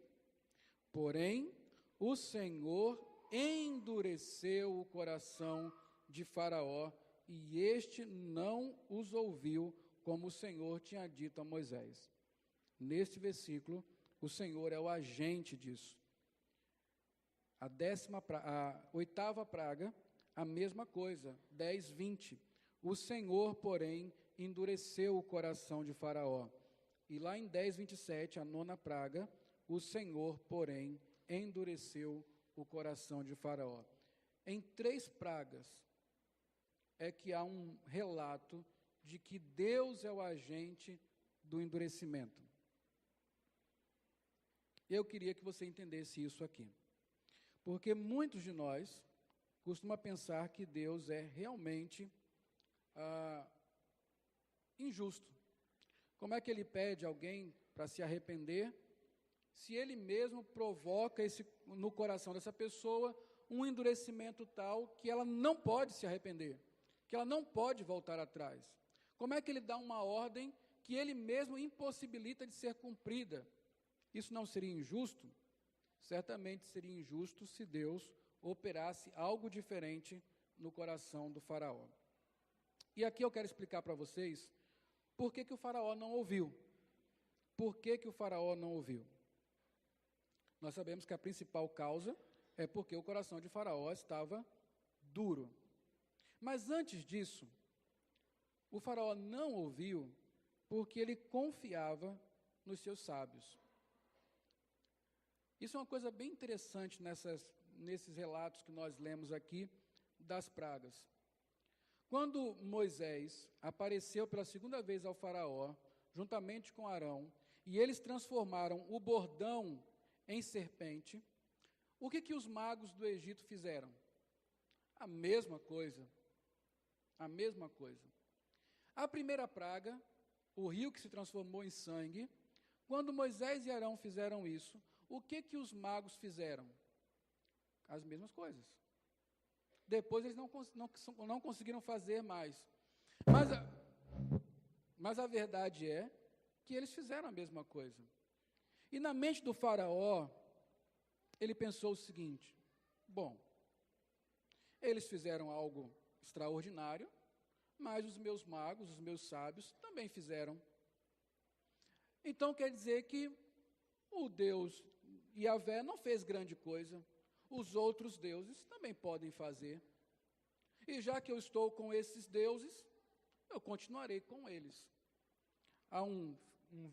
Porém, o Senhor endureceu o coração de Faraó, e este não os ouviu, como o Senhor tinha dito a Moisés. Neste versículo, o Senhor é o agente disso. A oitava praga, a mesma coisa, 10:20. O Senhor, porém, endureceu o coração de Faraó. E lá em 10:27, a nona praga, o Senhor, porém, endureceu o coração de Faraó. Em 3 pragas é que há um relato de que Deus é o agente do endurecimento. Eu queria que você entendesse isso aqui. Porque muitos de nós costumam pensar que Deus é realmente injusto. Como é que ele pede alguém para se arrepender, se ele mesmo provoca no coração dessa pessoa um endurecimento tal que ela não pode se arrepender, que ela não pode voltar atrás? Como é que ele dá uma ordem que ele mesmo impossibilita de ser cumprida? Isso não seria injusto? Certamente seria injusto se Deus operasse algo diferente no coração do Faraó. E aqui eu quero explicar para vocês por que o Faraó não ouviu. Por que o Faraó não ouviu? Nós sabemos que a principal causa é porque o coração de Faraó estava duro. Mas antes disso, o Faraó não ouviu porque ele confiava nos seus sábios. Isso é uma coisa bem interessante nesses relatos que nós lemos aqui das pragas. Quando Moisés apareceu pela segunda vez ao faraó, juntamente com Arão, e eles transformaram o bordão em serpente, o que os magos do Egito fizeram? A mesma coisa. A mesma coisa. A primeira praga, o rio que se transformou em sangue, quando Moisés e Arão fizeram isso, o que os magos fizeram? As mesmas coisas. Depois eles não conseguiram fazer mais. Mas a verdade é que eles fizeram a mesma coisa. E na mente do faraó, ele pensou o seguinte: bom, eles fizeram algo extraordinário, mas os meus magos, os meus sábios, também fizeram. Então quer dizer que o Deus Yahvé não fez grande coisa, os outros deuses também podem fazer. E já que eu estou com esses deuses, eu continuarei com eles. Há um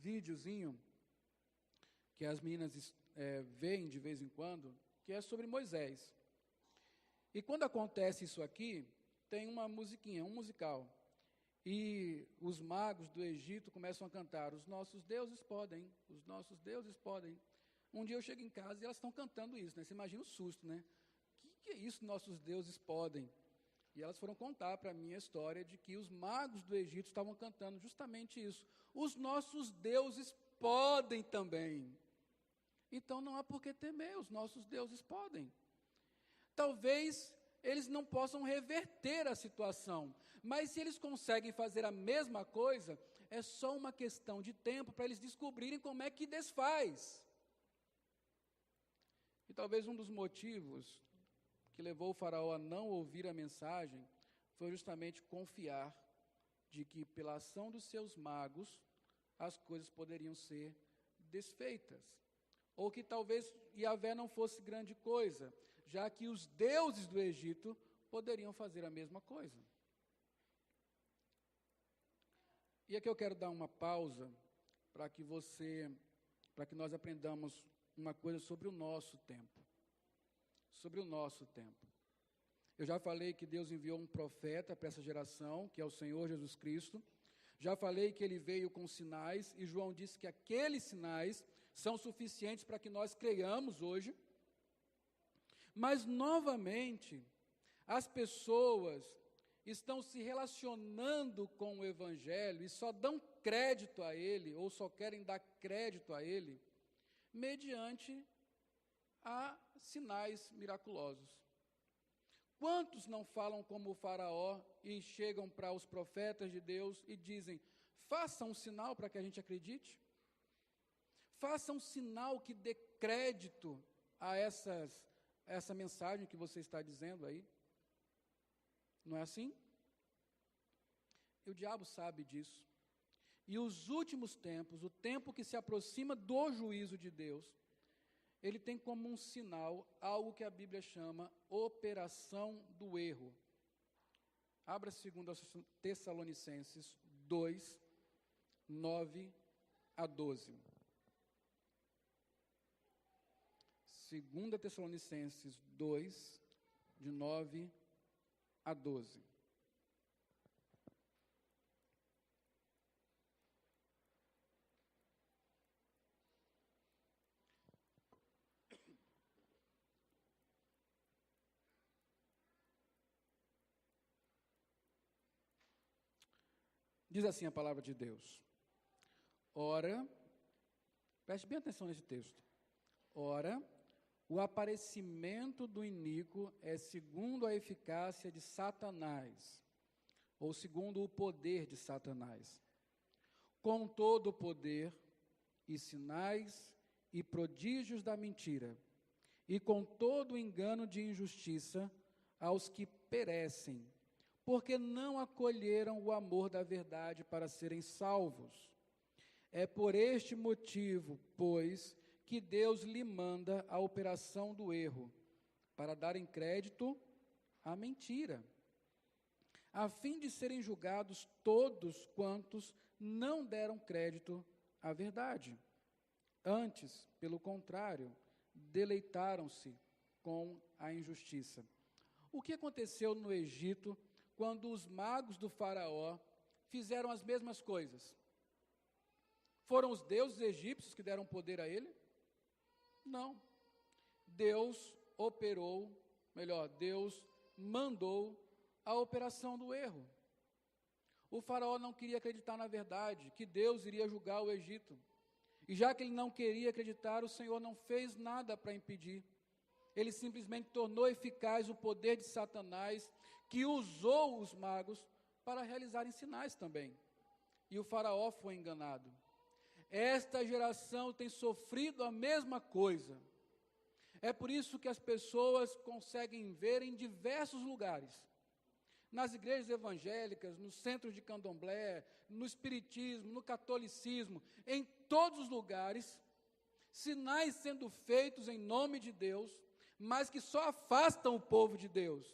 videozinho que as meninas veem de vez em quando, que é sobre Moisés. E quando acontece isso aqui, tem uma musiquinha, um musical. E os magos do Egito começam a cantar: os nossos deuses podem, os nossos deuses podem. Um dia eu chego em casa e elas estão cantando isso, né? Você imagina o susto, né? Que é isso, nossos deuses podem? E elas foram contar para mim a história de que os magos do Egito estavam cantando justamente isso. Os nossos deuses podem também. Então não há por que temer, os nossos deuses podem. Talvez eles não possam reverter a situação, mas se eles conseguem fazer a mesma coisa, é só uma questão de tempo para eles descobrirem como é que desfaz. E talvez um dos motivos que levou o faraó a não ouvir a mensagem foi justamente confiar de que pela ação dos seus magos as coisas poderiam ser desfeitas. Ou que talvez Yahvé não fosse grande coisa, já que os deuses do Egito poderiam fazer a mesma coisa. E aqui eu quero dar uma pausa para que nós aprendamos uma coisa sobre o nosso tempo. Sobre o nosso tempo. Eu já falei que Deus enviou um profeta para essa geração, que é o Senhor Jesus Cristo. Já falei que ele veio com sinais, e João disse que aqueles sinais são suficientes para que nós creiamos hoje. Mas, novamente, as pessoas estão se relacionando com o Evangelho e só dão crédito a ele, ou só querem dar crédito a ele, mediante a sinais miraculosos. Quantos não falam como o faraó e chegam para os profetas de Deus e dizem: faça um sinal para que a gente acredite? Faça um sinal que dê crédito a essa mensagem que você está dizendo aí. Não é assim? E o diabo sabe disso. E os últimos tempos, o tempo que se aproxima do juízo de Deus, ele tem como um sinal algo que a Bíblia chama operação do erro. Abra 2 Tessalonicenses 2, 9 a 12. 2 Tessalonicenses 2, de 9 a 12. Diz assim a palavra de Deus: ora, preste bem atenção nesse texto, ora, o aparecimento do iníquo é segundo a eficácia de Satanás, ou segundo o poder de Satanás, com todo o poder e sinais e prodígios da mentira, e com todo o engano de injustiça aos que perecem, porque não acolheram o amor da verdade para serem salvos. É por este motivo, pois, que Deus lhe manda a operação do erro, para darem crédito à mentira, a fim de serem julgados todos quantos não deram crédito à verdade. Antes, pelo contrário, deleitaram-se com a injustiça. O que aconteceu no Egito quando os magos do faraó fizeram as mesmas coisas? Foram os deuses egípcios que deram poder a ele? Não. Deus mandou a operação do erro. O faraó não queria acreditar na verdade, que Deus iria julgar o Egito. E já que ele não queria acreditar, o Senhor não fez nada para impedir. Ele simplesmente tornou eficaz o poder de Satanás, que usou os magos para realizarem sinais também. E o faraó foi enganado. Esta geração tem sofrido a mesma coisa. É por isso que as pessoas conseguem ver em diversos lugares, nas igrejas evangélicas, nos centros de candomblé, no espiritismo, no catolicismo, em todos os lugares, sinais sendo feitos em nome de Deus, mas que só afastam o povo de Deus,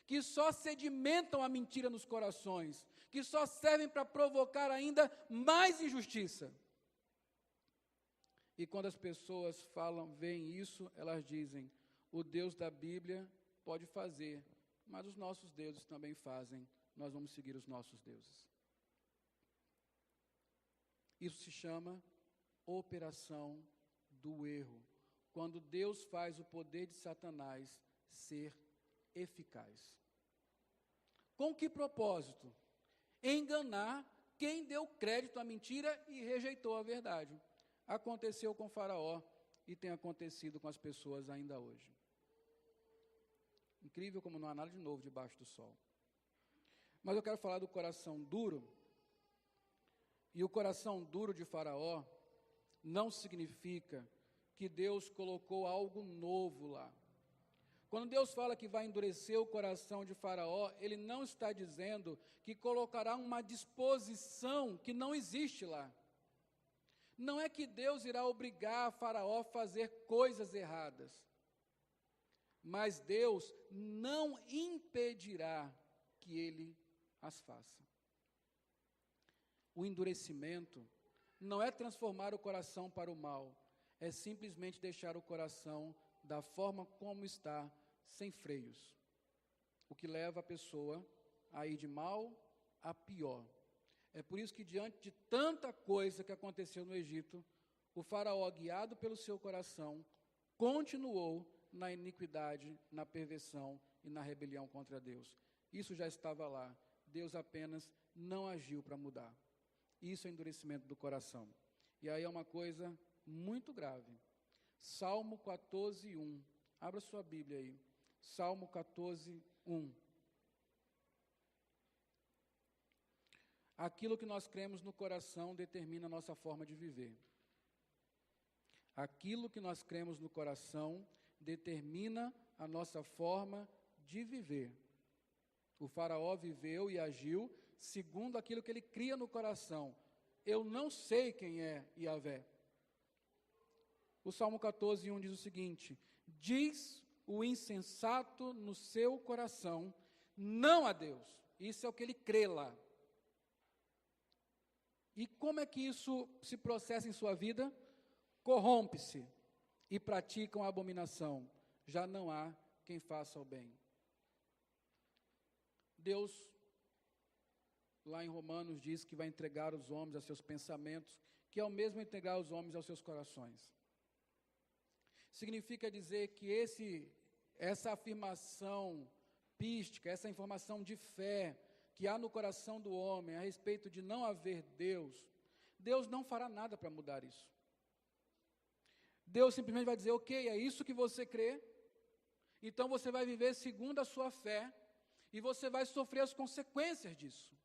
que só sedimentam a mentira nos corações, que só servem para provocar ainda mais injustiça. E quando as pessoas veem isso, elas dizem: o Deus da Bíblia pode fazer, mas os nossos deuses também fazem, nós vamos seguir os nossos deuses. Isso se chama operação do erro, quando Deus faz o poder de Satanás ser eficaz. Com que propósito? Enganar quem deu crédito à mentira e rejeitou a verdade. Aconteceu com Faraó e tem acontecido com as pessoas ainda hoje. Incrível como não há nada de novo debaixo do sol. Mas eu quero falar do coração duro. E o coração duro de Faraó não significa que Deus colocou algo novo lá. Quando Deus fala que vai endurecer o coração de Faraó, Ele não está dizendo que colocará uma disposição que não existe lá. Não é que Deus irá obrigar Faraó a fazer coisas erradas, mas Deus não impedirá que ele as faça. O endurecimento não é transformar o coração para o mal, é simplesmente deixar o coração da forma como está, sem freios, o que leva a pessoa a ir de mal a pior. É por isso que, diante de tanta coisa que aconteceu no Egito, o faraó, guiado pelo seu coração, continuou na iniquidade, na perversão e na rebelião contra Deus. Isso já estava lá, Deus apenas não agiu para mudar. Isso é endurecimento do coração. E aí é uma coisa muito grave. Salmo 14:1. Abra sua Bíblia aí. Salmo 14:1. Aquilo que nós cremos no coração determina a nossa forma de viver. Aquilo que nós cremos no coração determina a nossa forma de viver. O faraó viveu e agiu segundo aquilo que ele cria no coração. Eu não sei quem é Yahvé. O Salmo 14:1 diz o seguinte: diz o insensato no seu coração, não a Deus. Isso é o que ele crê lá. E como é que isso se processa em sua vida? Corrompe-se e praticam a abominação. Já não há quem faça o bem. Deus, lá em Romanos, diz que vai entregar os homens a seus pensamentos, que é o mesmo entregar os homens aos seus corações. Significa dizer que essa afirmação pística, essa informação de fé que há no coração do homem a respeito de não haver Deus, Deus não fará nada para mudar isso. Deus simplesmente vai dizer: ok, é isso que você crê, então você vai viver segundo a sua fé e você vai sofrer as consequências disso.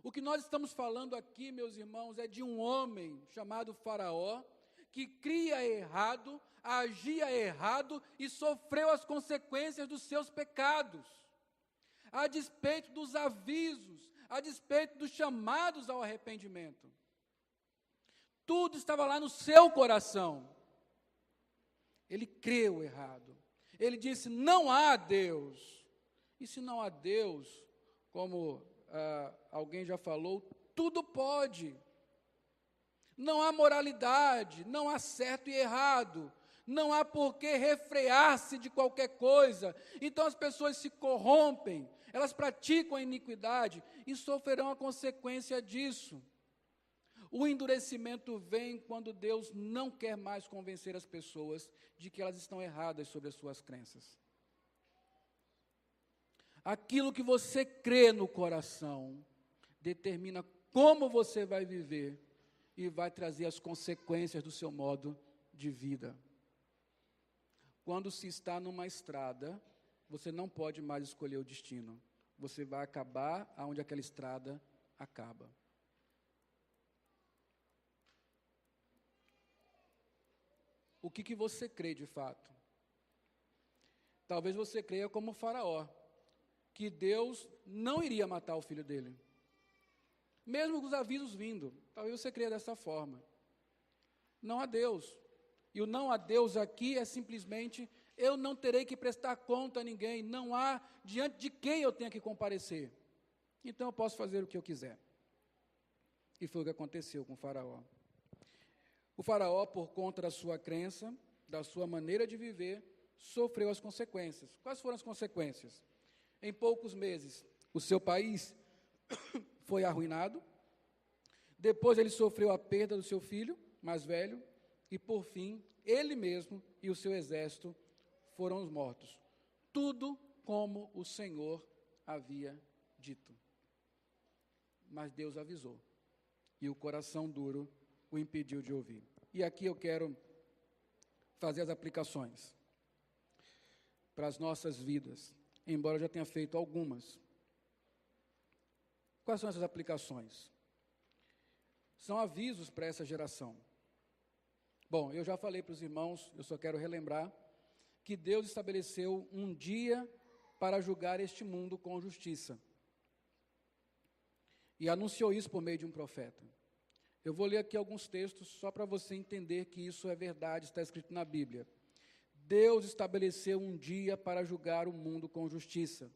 O que nós estamos falando aqui, meus irmãos, é de um homem chamado Faraó, que cria errado, agia errado e sofreu as consequências dos seus pecados. A despeito dos avisos, a despeito dos chamados ao arrependimento. Tudo estava lá no seu coração. Ele creu errado. Ele disse: não há Deus. E se não há Deus, como alguém já falou, tudo pode. Não há moralidade, não há certo e errado. Não há por que refrear-se de qualquer coisa. Então as pessoas se corrompem, elas praticam a iniquidade e sofrerão a consequência disso. O endurecimento vem quando Deus não quer mais convencer as pessoas de que elas estão erradas sobre as suas crenças. Aquilo que você crê no coração determina como você vai viver e vai trazer as consequências do seu modo de vida. Quando se está numa estrada, você não pode mais escolher o destino. Você vai acabar onde aquela estrada acaba. O que você crê de fato? Talvez você creia como Faraó, que Deus não iria matar o filho dele. Mesmo com os avisos vindo, talvez você creia dessa forma. Não há Deus. E o não há Deus aqui é simplesmente, eu não terei que prestar conta a ninguém, não há diante de quem eu tenha que comparecer. Então eu posso fazer o que eu quiser. E foi o que aconteceu com o Faraó. O Faraó, por conta da sua crença, da sua maneira de viver, sofreu as consequências. Quais foram as consequências? Em poucos meses, o seu país foi arruinado. Depois ele sofreu a perda do seu filho mais velho. E, por fim, ele mesmo e o seu exército foram mortos. Tudo como o Senhor havia dito. Mas Deus avisou. E o coração duro o impediu de ouvir. E aqui eu quero fazer as aplicações para as nossas vidas, embora eu já tenha feito algumas. Quais são essas aplicações? São avisos para essa geração. Bom, eu já falei para os irmãos, eu só quero relembrar, que Deus estabeleceu um dia para julgar este mundo com justiça. E anunciou isso por meio de um profeta. Eu vou ler aqui alguns textos só para você entender que isso é verdade, está escrito na Bíblia. Deus estabeleceu um dia para julgar o mundo com justiça.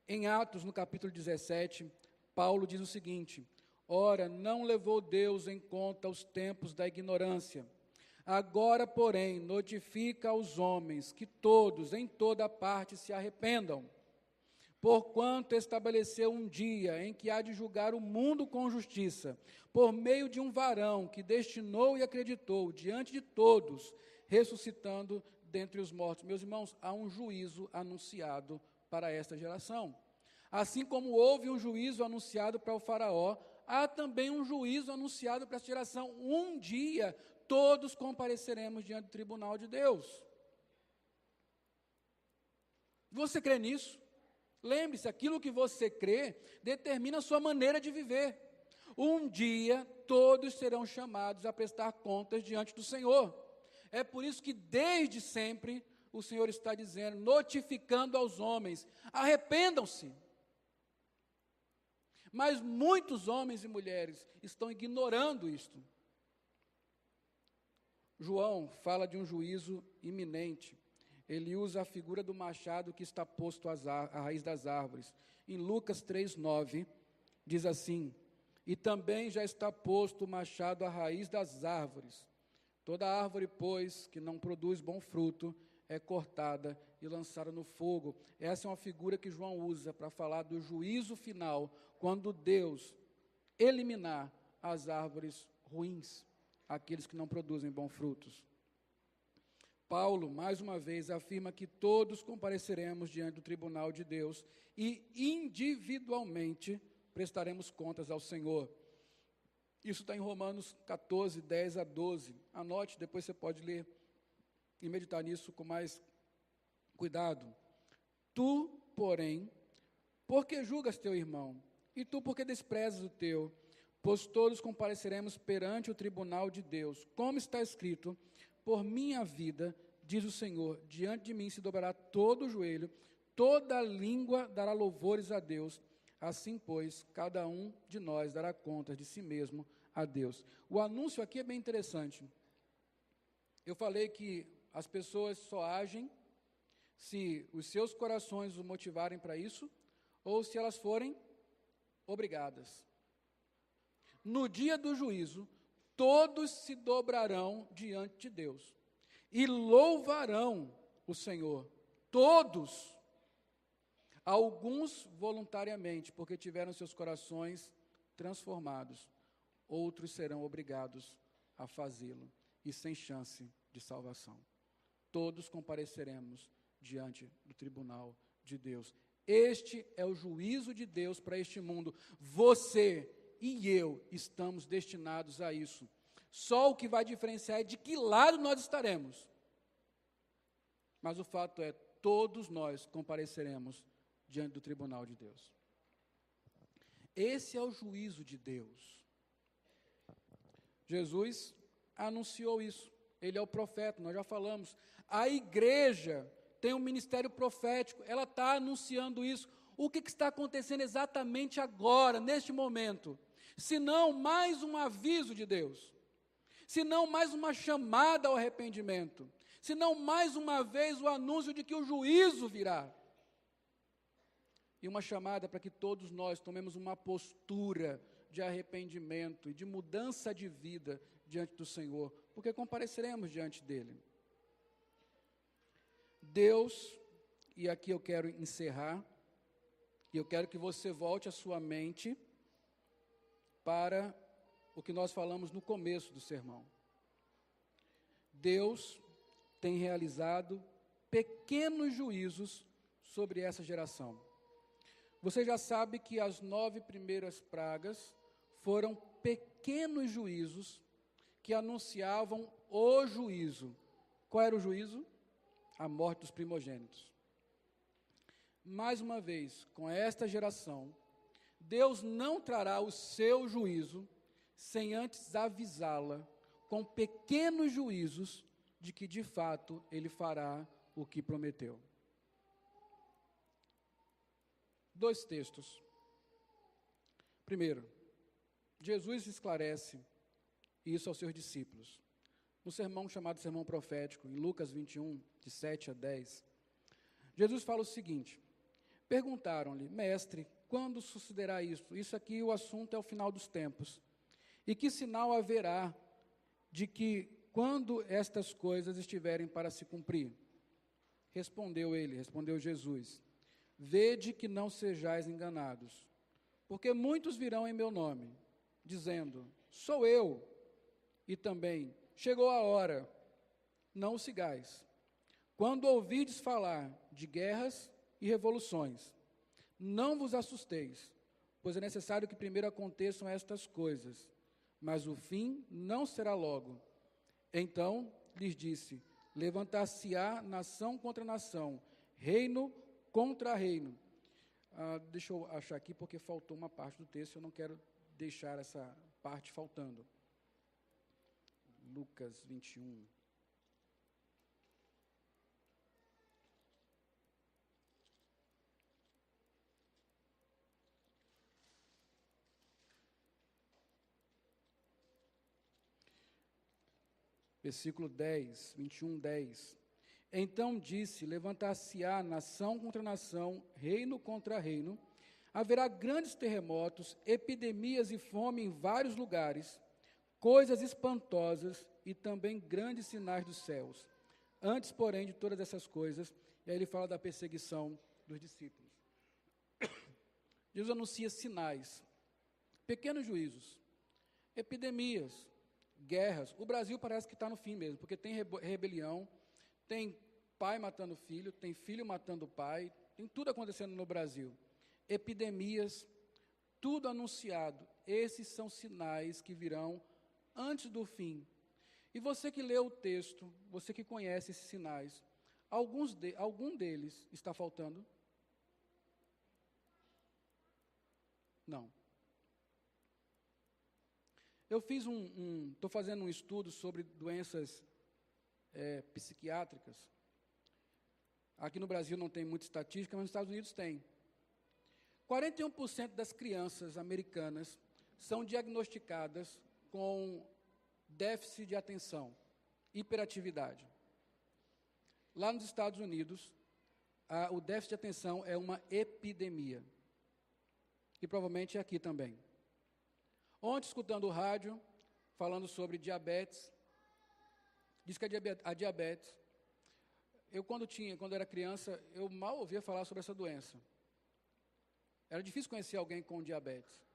Em Atos, no capítulo 17, Paulo diz o seguinte: ora, não levou Deus em conta os tempos da ignorância. Agora, porém, notifica aos homens que todos, em toda parte, se arrependam, porquanto estabeleceu um dia em que há de julgar o mundo com justiça, por meio de um varão que destinou e acreditou diante de todos, ressuscitando dentre os mortos. Meus irmãos, há um juízo anunciado para esta geração. Assim como houve um juízo anunciado para o Faraó, há também um juízo anunciado para esta geração. Um dia, todos compareceremos diante do tribunal de Deus. Você crê nisso? Lembre-se, aquilo que você crê determina a sua maneira de viver. Um dia, todos serão chamados a prestar contas diante do Senhor. É por isso que, desde sempre, o Senhor está dizendo, notificando aos homens, arrependam-se. Mas muitos homens e mulheres estão ignorando isto. João fala de um juízo iminente. Ele usa a figura do machado que está posto à raiz das árvores. Em Lucas 3:9, diz assim: e também já está posto o machado à raiz das árvores. Toda árvore, pois, que não produz bom fruto, é cortada e lançada no fogo. Essa é uma figura que João usa para falar do juízo final, quando Deus eliminar as árvores ruins, aqueles que não produzem bons frutos. Paulo, mais uma vez, afirma que todos compareceremos diante do tribunal de Deus e individualmente prestaremos contas ao Senhor. Isso está em Romanos 14, 10 a 12. Anote, depois você pode ler e meditar nisso com mais cuidado. Tu, porém, porque julgas teu irmão? E tu, porque desprezas o teu? Pois todos compareceremos perante o tribunal de Deus. Como está escrito, por minha vida, diz o Senhor, diante de mim se dobrará todo o joelho, toda língua dará louvores a Deus. Assim, pois, cada um de nós dará contas de si mesmo a Deus. O anúncio aqui é bem interessante. Eu falei que as pessoas só agem se os seus corações os motivarem para isso, ou se elas forem obrigadas. No dia do juízo, todos se dobrarão diante de Deus. e louvarão o Senhor, todos, alguns voluntariamente, porque tiveram seus corações transformados, outros serão obrigados a fazê-lo, e sem chance de salvação. Todos compareceremos diante do tribunal de Deus. Este é o juízo de Deus para este mundo. Você e eu estamos destinados a isso. Só o que vai diferenciar é de que lado nós estaremos. Mas o fato é, todos nós compareceremos diante do tribunal de Deus. Esse é o juízo de Deus. Jesus anunciou isso. Ele é o profeta, nós já falamos. A igreja tem um ministério profético, ela está anunciando isso. O que está acontecendo exatamente agora, neste momento? Se não mais um aviso de Deus, se não mais uma chamada ao arrependimento, se não mais uma vez o anúncio de que o juízo virá. E uma chamada para que todos nós tomemos uma postura de arrependimento e de mudança de vida diante do Senhor, porque compareceremos diante dEle. Deus, e aqui eu quero encerrar, e eu quero que você volte a sua mente para o que nós falamos no começo do sermão. Deus tem realizado pequenos juízos sobre essa geração. Você já sabe que as 9 primeiras pragas foram pequenos juízos que anunciavam o juízo. Qual era o juízo? A morte dos primogênitos. Mais uma vez, com esta geração, Deus não trará o seu juízo sem antes avisá-la com pequenos juízos de que, de fato, Ele fará o que prometeu. 2 textos. Primeiro, Jesus esclarece isso aos seus discípulos. No sermão chamado Sermão Profético, em Lucas 21, de 7 a 10, Jesus fala o seguinte: perguntaram-lhe, mestre, quando sucederá isso? Isso aqui, o assunto é o final dos tempos. E que sinal haverá de que, quando estas coisas estiverem para se cumprir? Respondeu Jesus, vede que não sejais enganados, porque muitos virão em meu nome, dizendo, sou eu, e também, chegou a hora, não o sigais. Quando ouvides falar de guerras e revoluções, não vos assusteis, pois é necessário que primeiro aconteçam estas coisas, mas o fim não será logo. Então lhes disse, levantar-se-á nação contra nação, reino contra reino. Deixa eu achar aqui, porque faltou uma parte do texto, eu não quero deixar essa parte faltando. Lucas 21. Versículo 10, 21, 10. Então disse, levantar-se-á nação contra nação, reino contra reino, haverá grandes terremotos, epidemias e fome em vários lugares, coisas espantosas e também grandes sinais dos céus. Antes, porém, de todas essas coisas, e aí ele fala da perseguição dos discípulos. Jesus anuncia sinais, pequenos juízos, epidemias, guerras. O Brasil parece que está no fim mesmo, porque tem rebelião, tem pai matando filho, tem filho matando pai, tem tudo acontecendo no Brasil. Epidemias, tudo anunciado. Esses são sinais que virão antes do fim. E você que lê o texto, você que conhece esses sinais, algum deles está faltando? Não. Eu fiz estou fazendo um estudo sobre doenças psiquiátricas. Aqui no Brasil não tem muita estatística, mas nos Estados Unidos tem. 41% das crianças americanas são diagnosticadas com déficit de atenção, hiperatividade. Lá nos Estados Unidos, o déficit de atenção é uma epidemia. E provavelmente é aqui também. Ontem, escutando o rádio, falando sobre diabetes, Diz que a diabetes, quando era criança, eu mal ouvia falar sobre essa doença. Era difícil conhecer alguém com diabetes.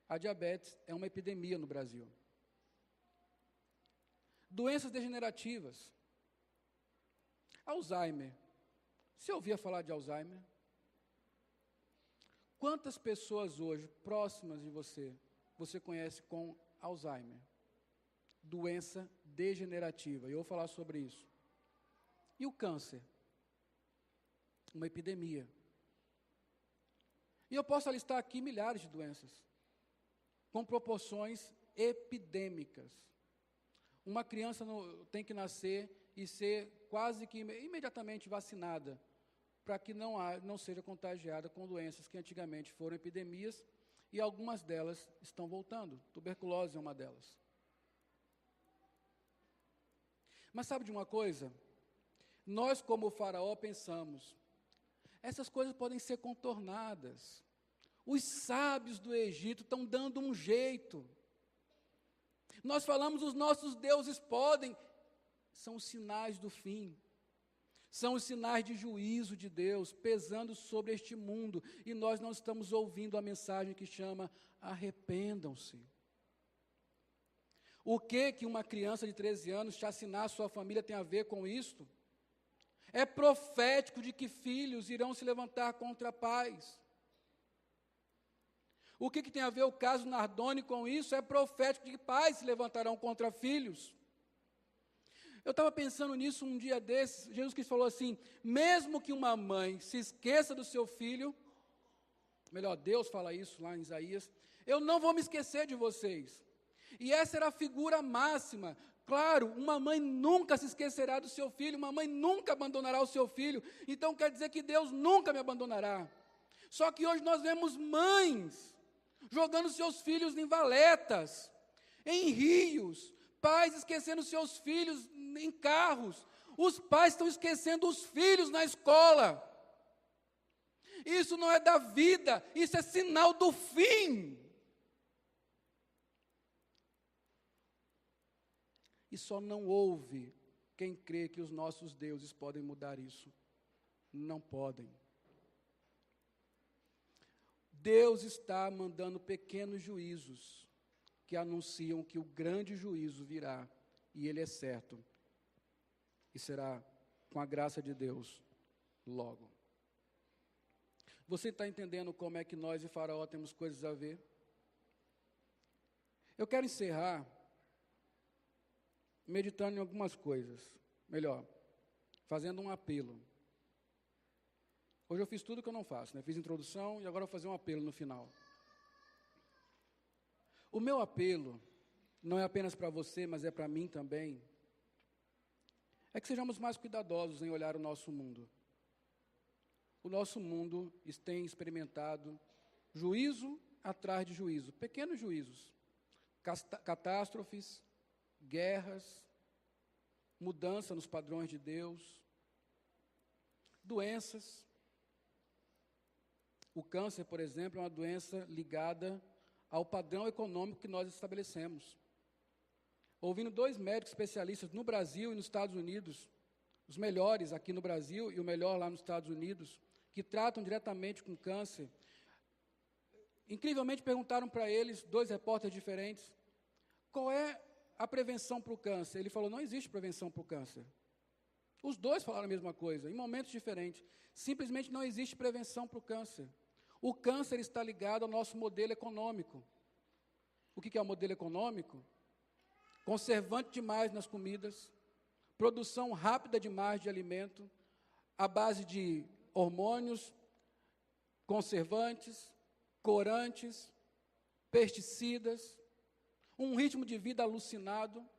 A diabetes é uma epidemia no Brasil. Doenças degenerativas. Alzheimer. Você ouvia falar de Alzheimer? Quantas pessoas hoje, próximas de você conhece com Alzheimer? Doença degenerativa. Eu vou falar sobre isso. E o câncer? Uma epidemia. E eu posso listar aqui milhares de doenças, com proporções epidêmicas. Uma criança tem que nascer e ser quase que imediatamente vacinada, para que não seja contagiada com doenças que antigamente foram epidemias, e algumas delas estão voltando. Tuberculose é uma delas. Mas sabe de uma coisa? Nós, como Faraó, pensamos, essas coisas podem ser contornadas. Os sábios do Egito estão dando um jeito. Nós falamos, os nossos deuses podem. São os sinais do fim. São os sinais de juízo de Deus pesando sobre este mundo. E nós não estamos ouvindo a mensagem que chama: arrependam-se. O que uma criança de 13 anos chacinar sua família tem a ver com isto? É profético de que filhos irão se levantar contra pais. O que tem a ver o caso Nardoni com isso? É profético de que pais se levantarão contra filhos. Eu estava pensando nisso um dia desses. Jesus Cristo falou assim: mesmo que uma mãe se esqueça do seu filho, melhor, Deus fala isso lá em Isaías, eu não vou me esquecer de vocês. E essa era a figura máxima. Claro, uma mãe nunca se esquecerá do seu filho, uma mãe nunca abandonará o seu filho, então quer dizer que Deus nunca me abandonará. Só que hoje nós vemos mães jogando seus filhos em valetas, em rios, pais esquecendo seus filhos em carros, os pais estão esquecendo os filhos na escola. Isso não é da vida, isso é sinal do fim. E só não houve quem crê que os nossos deuses podem mudar isso. Não podem. Deus está mandando pequenos juízos que anunciam que o grande juízo virá, e ele é certo. E será, com a graça de Deus, logo. Você está entendendo como é que nós e Faraó temos coisas a ver? Eu quero encerrar meditando em algumas coisas. Melhor, fazendo um apelo. Hoje eu fiz tudo que eu não faço, né? Fiz introdução e agora eu vou fazer um apelo no final. O meu apelo não é apenas para você, mas é para mim também. É que sejamos mais cuidadosos em olhar o nosso mundo. O nosso mundo tem experimentado juízo atrás de juízo, pequenos juízos, catástrofes, guerras, mudança nos padrões de Deus, doenças. O câncer, por exemplo, é uma doença ligada ao padrão econômico que nós estabelecemos. Ouvindo 2 médicos especialistas no Brasil e nos Estados Unidos, os melhores aqui no Brasil e o melhor lá nos Estados Unidos, que tratam diretamente com câncer, incrivelmente perguntaram para eles, 2 repórteres diferentes, qual é a prevenção para o câncer? Ele falou, não existe prevenção para o câncer. Os 2 falaram a mesma coisa, em momentos diferentes. Simplesmente não existe prevenção para o câncer. O câncer está ligado ao nosso modelo econômico. O que é o modelo econômico? Conservante demais nas comidas, produção rápida demais de alimento, à base de hormônios, conservantes, corantes, pesticidas, um ritmo de vida alucinado,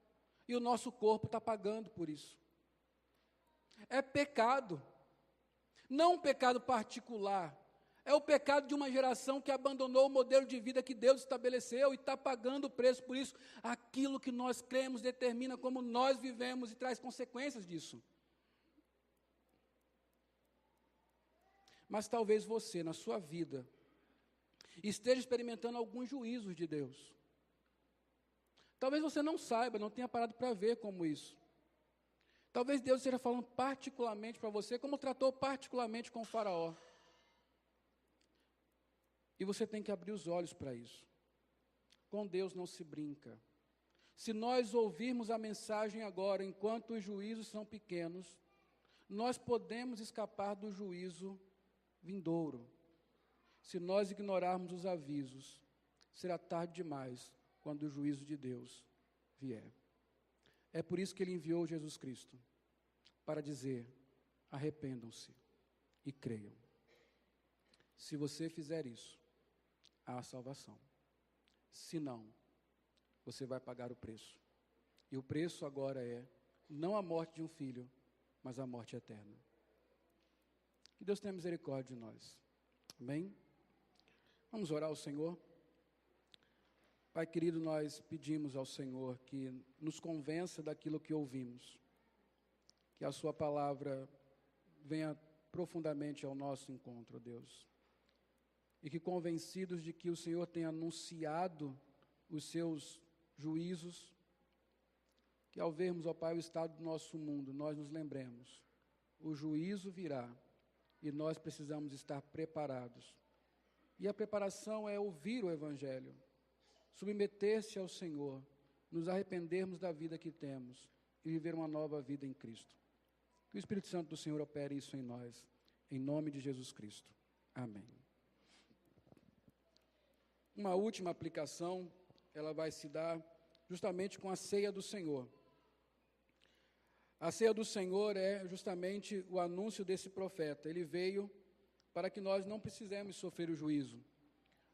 e o nosso corpo está pagando por isso. É pecado, não um pecado particular, é o pecado de uma geração que abandonou o modelo de vida que Deus estabeleceu e está pagando o preço por isso. Aquilo que nós cremos determina como nós vivemos e traz consequências disso. Mas talvez você, na sua vida, esteja experimentando alguns juízos de Deus. Talvez você não saiba, não tenha parado para ver como isso. Talvez Deus esteja falando particularmente para você, como tratou particularmente com o faraó. E você tem que abrir os olhos para isso. Com Deus não se brinca. Se nós ouvirmos a mensagem agora, enquanto os juízos são pequenos, nós podemos escapar do juízo vindouro. Se nós ignorarmos os avisos, será tarde demais quando o juízo de Deus vier. É por isso que Ele enviou Jesus Cristo, para dizer: arrependam-se e creiam. Se você fizer isso, há salvação. Se não, você vai pagar o preço. E o preço agora é, não a morte de um filho, mas a morte eterna. Que Deus tenha misericórdia de nós. Amém? Vamos orar ao Senhor. Pai querido, nós pedimos ao Senhor que nos convença daquilo que ouvimos. Que a sua palavra venha profundamente ao nosso encontro, ó Deus. E que convencidos de que o Senhor tem anunciado os seus juízos, que ao vermos, ó Pai, o estado do nosso mundo, nós nos lembremos, o juízo virá e nós precisamos estar preparados. E a preparação é ouvir o Evangelho, submeter-se ao Senhor, nos arrependermos da vida que temos e viver uma nova vida em Cristo. Que o Espírito Santo do Senhor opere isso em nós, em nome de Jesus Cristo. Amém. Uma última aplicação, ela vai se dar justamente com a ceia do Senhor. A ceia do Senhor é justamente o anúncio desse profeta. Ele veio para que nós não precisemos sofrer o juízo.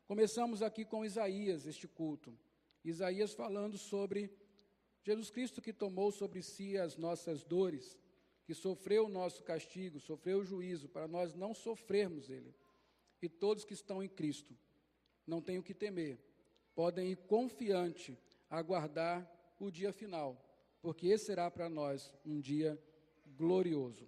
Começamos aqui com Isaías, este culto. Isaías falando sobre Jesus Cristo que tomou sobre si as nossas dores, que sofreu o nosso castigo, sofreu o juízo, para nós não sofrermos ele. E todos que estão em Cristo não têm o que temer, podem ir confiante a aguardar o dia final, porque esse será para nós um dia glorioso.